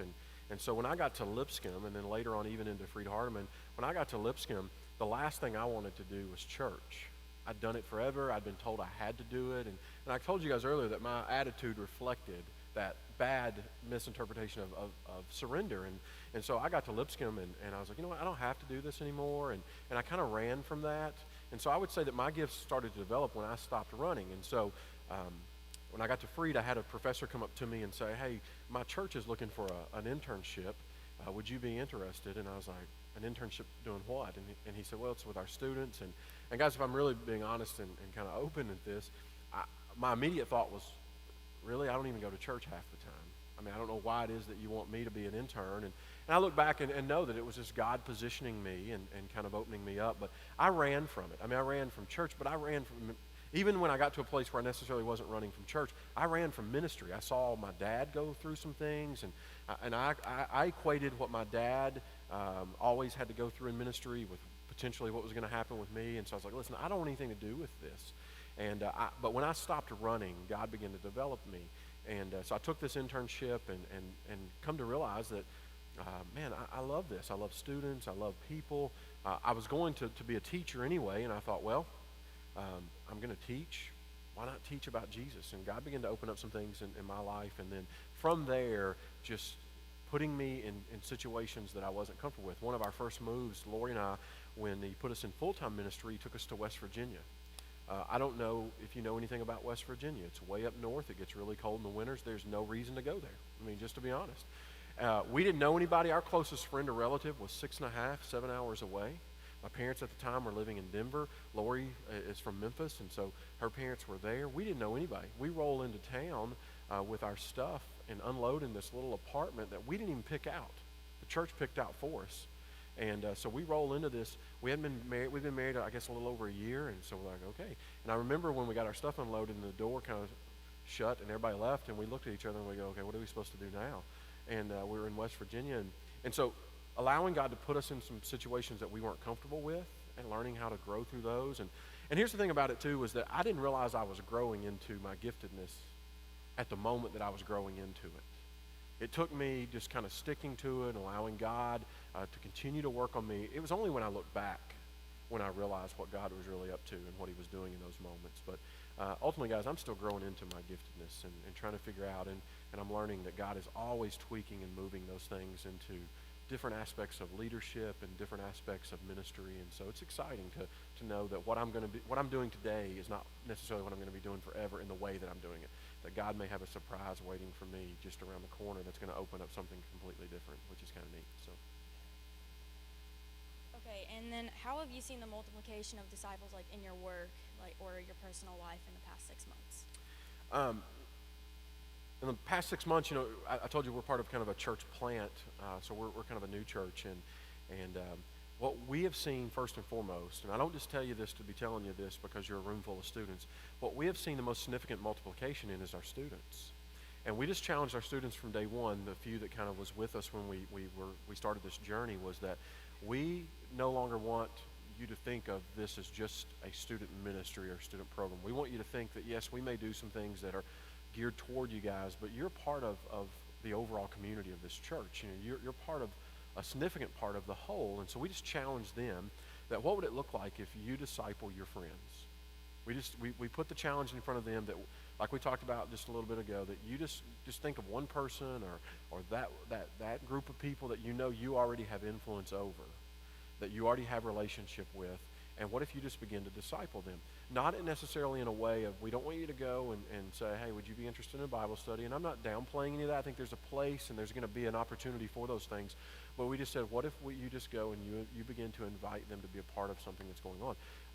and so when I got to Lipscomb, and then later on even into Freed Hardeman, when I got to Lipscomb, the last thing I wanted to do was church. I'd done it forever. I'd been told I had to do it, and I told you guys earlier that my attitude reflected that bad misinterpretation of surrender, and so I got to Lipscomb, and I was like, you know what, I don't have to do this anymore, and I kind of ran from that. And so I would say that my gifts started to develop when I stopped running. And so when I got to Freed, I had a professor come up to me and say, hey, my church is looking for an internship. Would you be interested? And I was like, an internship doing what? And he said, well, it's with our students. And guys, if I'm really being honest and kind of open at this, my immediate thought was, really, I don't even go to church half the time. I mean, I don't know why it is that you want me to be an intern. And I look back and know that it was just God positioning me and kind of opening me up. But I ran from it. I mean, I ran from church, but I ran from, even when I got to a place where I necessarily wasn't running from church, I ran from ministry. I saw my dad go through some things, and I equated what my dad always had to go through in ministry with potentially what was going to happen with me. And so I was like, listen, I don't want anything to do with this. And but when I stopped running, God began to develop me. And so I took this internship and come to realize that, man, I love this. I love students. I love people. I was going to be a teacher anyway, and I thought, well, I'm going to teach. Why not teach about Jesus? And God began to open up some things in my life. And then from there, just putting me in situations that I wasn't comfortable with. One of our first moves, Lori and I, when he put us in full-time ministry, he took us to West Virginia. I don't know if you know anything about West Virginia. It's way up north. It gets really cold in the winters. There's no reason to go there. I mean, just to be honest. We didn't know anybody. Our closest friend or relative was 6.5, 7 hours away. My parents at the time were living in Denver. Lori is from Memphis, and so her parents were there. We didn't know anybody. We roll into town with our stuff and unload in this little apartment that we didn't even pick out. The church picked out for us. And so we roll into this. We'd been married, I guess, a little over a year, and so we're like, okay. And I remember when we got our stuff unloaded and the door kind of shut and everybody left, and we looked at each other and we go, okay, what are we supposed to do now? And we were in West Virginia, and so allowing God to put us in some situations that we weren't comfortable with and learning how to grow through those. And here's the thing about it, too, was that I didn't realize I was growing into my giftedness at the moment that I was growing into it. It took me just kind of sticking to it and allowing God to continue to work on me. It was only when I looked back when I realized what God was really up to and what he was doing in those moments. But ultimately, guys, I'm still growing into my giftedness and trying to figure out, and I'm learning that God is always tweaking and moving those things into different aspects of leadership and different aspects of ministry. And so it's exciting to know that what I'm doing today is not necessarily what I'm going to be doing forever in the way that I'm doing it. That God may have a surprise waiting for me just around the corner that's going to open up something completely different, which is kind of neat. So. Okay, and then how have you seen the multiplication of disciples, like in your work, like or your personal life in the past 6 months? in the past 6 months, I told you we're part of kind of a church plant, so we're kind of a new church, and what we have seen first and foremost, and I don't just tell you this to be telling you this because you're a room full of students, what we have seen the most significant multiplication in is our students. And we just challenged our students from day one, the few that kind of was with us when we started this journey, was that we no longer want you to think of this as just a student ministry or student program. We want you to think that, yes, we may do some things that are geared toward you guys, but you're part of the overall community of this church. You're part of a significant part of the whole. And so we just challenge them that what would it look like if you disciple your friends? We put the challenge in front of them that, like we talked about just a little bit ago, that you just think of one person or that group of people that you already have influence over, that you already have relationship with, and what if you just begin to disciple them? Not necessarily in a way of, we don't want you to go and say, hey, would you be interested in a Bible study? And I'm not downplaying any of that. I think there's a place and there's going to be an opportunity for those things. But we just said, what if you just go and you begin to invite them to be a part of something that's going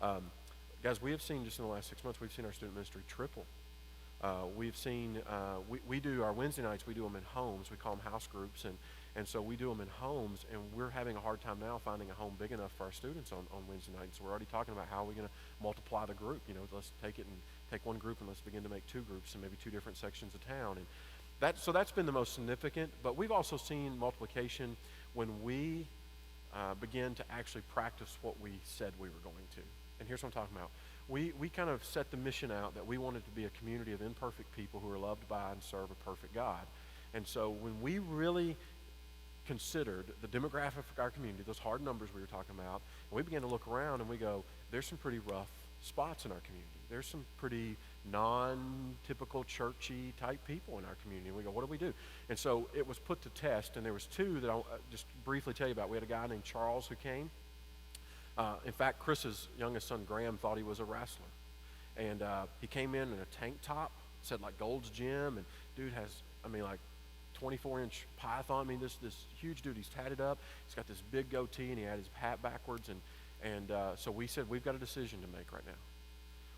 on? Guys, we have seen just in the last 6 months, we've seen our student ministry triple. We've seen, we do our Wednesday nights, we do them in homes. We call them house groups. And so we do them in homes, and we're having a hard time now finding a home big enough for our students on Wednesday nights. So we're already talking about how are we going to multiply the group. Let's take one group and let's begin to make two groups and maybe two different sections of town. And so that's been the most significant. But we've also seen multiplication when we begin to actually practice what we said we were going to. And here's what I'm talking about. We kind of set the mission out that we wanted to be a community of imperfect people who are loved by and serve a perfect God. And so when we really considered the demographic of our community, those hard numbers we were talking about, and we began to look around and we go, there's some pretty rough spots in our community. There's some pretty non-typical churchy type people in our community. And we go, what do we do? And so it was put to test, and there was two that I'll just briefly tell you about. We had a guy named Charles who came. In fact, Chris's youngest son, Graham, thought he was a wrestler. And he came in a tank top, said like Gold's Gym, and dude has, like 24-inch python. This huge dude. He's tatted up. He's got this big goatee, and he had his hat backwards. And so we said, we've got a decision to make right now.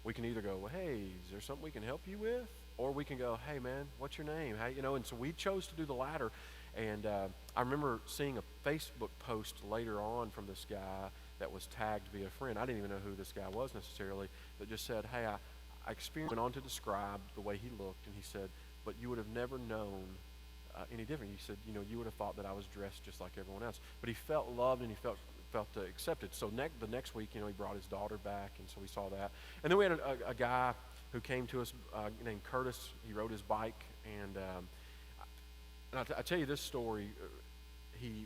We can either go, well, hey, is there something we can help you with? Or we can go, hey, man, what's your name? And so we chose to do the latter. And I remember seeing a Facebook post later on from this guy that was tagged via a friend. I didn't even know who this guy was necessarily, that just said, hey, I experienced, went on to describe the way he looked, and he said, but you would have never known any different. He said, you would have thought that I was dressed just like everyone else. But he felt loved and he felt accepted. So the next week, he brought his daughter back, and so we saw that. And then we had a guy who came to us named Curtis. He rode his bike, and I tell you this story.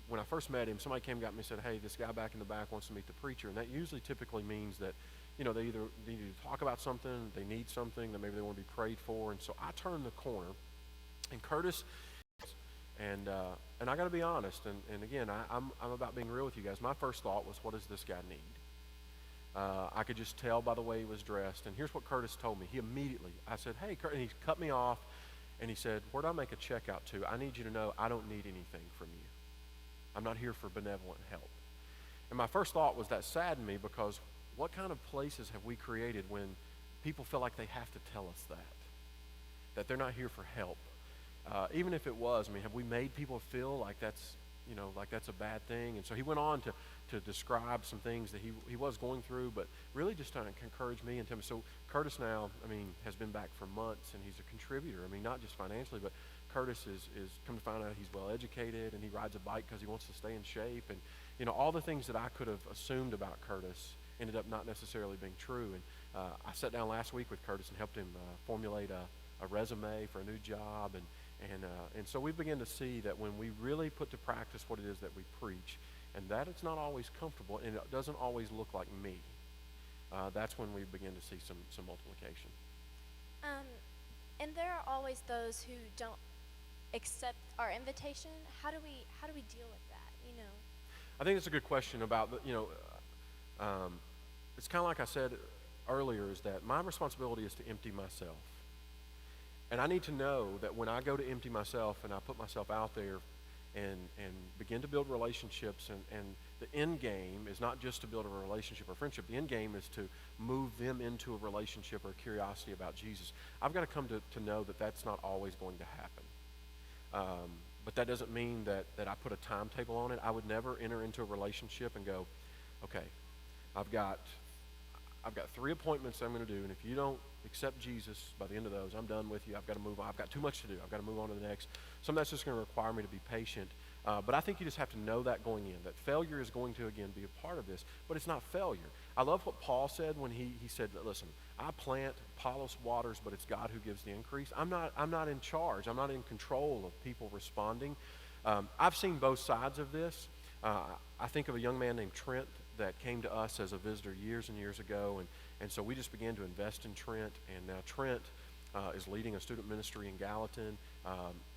When I first met him, somebody came and got me and said, hey, this guy back in the back wants to meet the preacher. And that usually typically means that, they either need to talk about something, they need something, that maybe they want to be prayed for. And so I turned the corner, and Curtis, and I got to be honest, and again, I'm about being real with you guys. My first thought was, what does this guy need? I could just tell by the way he was dressed. And here's what Curtis told me. He immediately, I said, hey, Curtis, and he cut me off, and he said, where do I make a check out to? I need you to know I don't need anything from you. I'm not here for benevolent help. And my first thought was that saddened me, because what kind of places have we created when people feel like they have to tell us that they're not here for help? Even if it was, have we made people feel like that's a bad thing? And so he went on to describe some things that he was going through, but really just trying to encourage me and tell me. So Curtis now, has been back for months, and he's a contributor. Not just financially, but Curtis is come to find out he's well educated, and he rides a bike because he wants to stay in shape. And all the things that I could have assumed about Curtis ended up not necessarily being true. And I sat down last week with Curtis and helped him formulate a resume for a new job. And so we begin to see that when we really put to practice what it is that we preach, and that it's not always comfortable, and it doesn't always look like me, that's when we begin to see some multiplication. And there are always those who don't accept our invitation. How do we deal with that? I think it's a good question about it's kind of like I said earlier, is that my responsibility is to empty myself. And I need to know that when I go to empty myself and I put myself out there, and begin to build relationships. And the end game is not just to build a relationship or friendship. The end game is to move them into a relationship or curiosity about Jesus. I've got to come to know that that's not always going to happen. But that doesn't mean that I put a timetable on it. I would never enter into a relationship and go, okay, I've got 3 appointments I'm going to do, and if you don't accept Jesus by the end of those, I'm done with you. I've got to move on. I've got too much to do. I've got to move on to the next. Some of that's just going to require me to be patient. But I think you just have to know that going in, that failure is going to, again, be a part of this, but it's not failure. I love what Paul said when he said, listen, I plant, Apollos waters, but it's God who gives the increase. I'm not in charge. I'm not in control of people responding. I've seen both sides of this. I think of a young man named Trent that came to us as a visitor years and years ago, and so we just began to invest in Trent, and now Trent is leading a student ministry in Gallatin,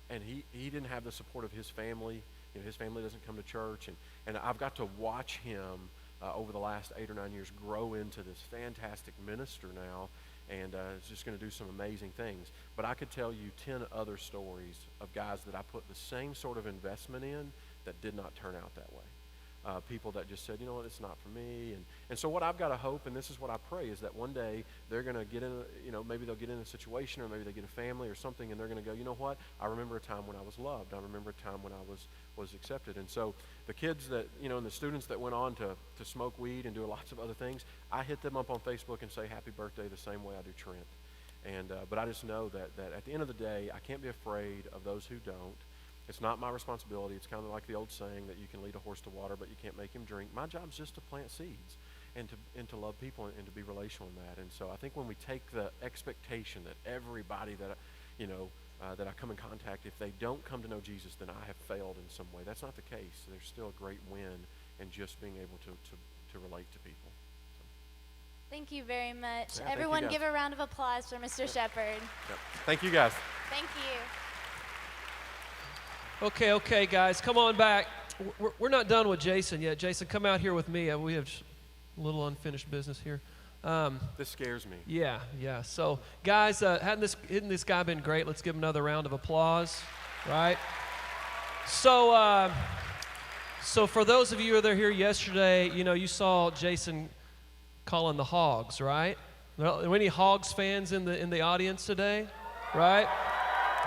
and he didn't have the support of his family. You know, his family doesn't come to church, and I've got to watch him over the last 8 or 9 years grow into this fantastic minister now, and is just going to do some amazing things. But I could tell you 10 other stories of guys that I put the same sort of investment in that did not turn out that way. People that just said, you know what, it's not for me. And so what I've got to hope, and this is what I pray, is that one day they're going to get in, maybe they'll get in a situation, or maybe they get a family or something, and they're going to go, you know what, I remember a time when I was loved. I remember a time when I was accepted. And so the kids that, and the students that went on to smoke weed and do lots of other things, I hit them up on Facebook and say happy birthday the same way I do Trent. And but I just know that at the end of the day, I can't be afraid of those who don't. It's not my responsibility. It's kind of like the old saying that you can lead a horse to water, but you can't make him drink. My job is just to plant seeds and to love people and to be relational in that. And so I think when we take the expectation that everybody that, that I come in contact, if they don't come to know Jesus, then I have failed in some way. That's not the case. There's still a great win in just being able to relate to people. So. Thank you very much. Yeah, Everyone give a round of applause for Mr. Shepherd. Yep. Thank you, guys. Thank you. Okay, guys, come on back. We're not done with Jason yet. Jason, come out here with me. We have a little unfinished business here. This scares me. Yeah. So, guys, hadn't this guy been great? Let's give him another round of applause, right? So for those of you that are here yesterday, you saw Jason calling the Hogs, right? Are there any Hogs fans in the audience today, right?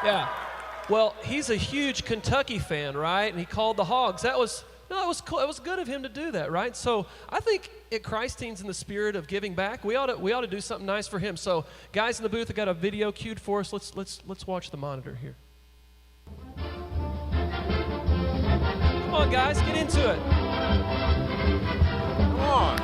Yeah. Well, he's a huge Kentucky fan, right? And he called the Hogs. It was cool. It was good of him to do that, right? So I think at Christeens, in the spirit of giving back, we ought to do something nice for him. So guys in the booth have got a video queued for us. Let's watch the monitor here. Come on, guys, get into it. Come on.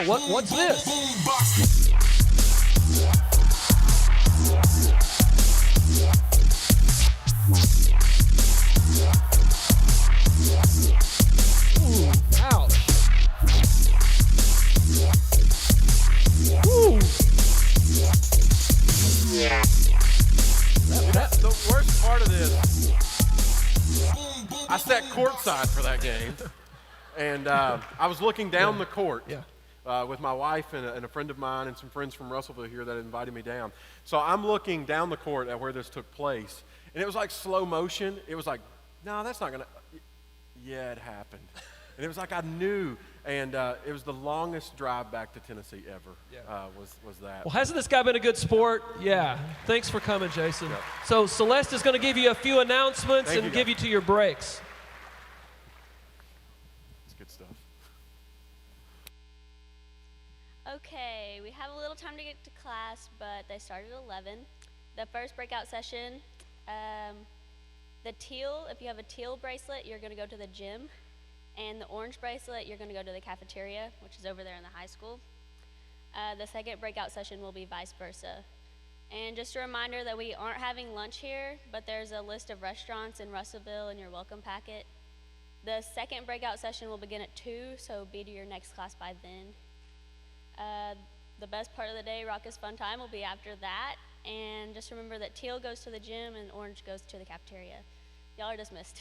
What's this? Ooh, ouch. Ooh. The worst part of this, I sat courtside for that game, and I was looking down the court. Yeah. With my wife and a friend of mine and some friends from Russellville here that invited me down. So I'm looking down the court at where this took place, and it was like slow motion. It was like, no, that's not going to, yeah, it happened. And it was like I knew, and it was the longest drive back to Tennessee ever, was that. Well, hasn't this guy been a good sport? Yeah. Thanks for coming, Jason. Yep. So Celeste is going to give you a few announcements and give you to your breaks. It's good stuff. Okay, we have a little time to get to class, but they started at 11. The first breakout session, the teal, if you have a teal bracelet, you're going to go to the gym. And the orange bracelet, you're going to go to the cafeteria, which is over there in the high school. The second breakout session will be vice versa. And just a reminder that we aren't having lunch here, but there's a list of restaurants in Russellville in your welcome packet. The second breakout session will begin at 2, so be to your next class by then. The best part of the day, Raucous Fun Time, will be after that. And just remember that teal goes to the gym and orange goes to the cafeteria. Y'all are dismissed.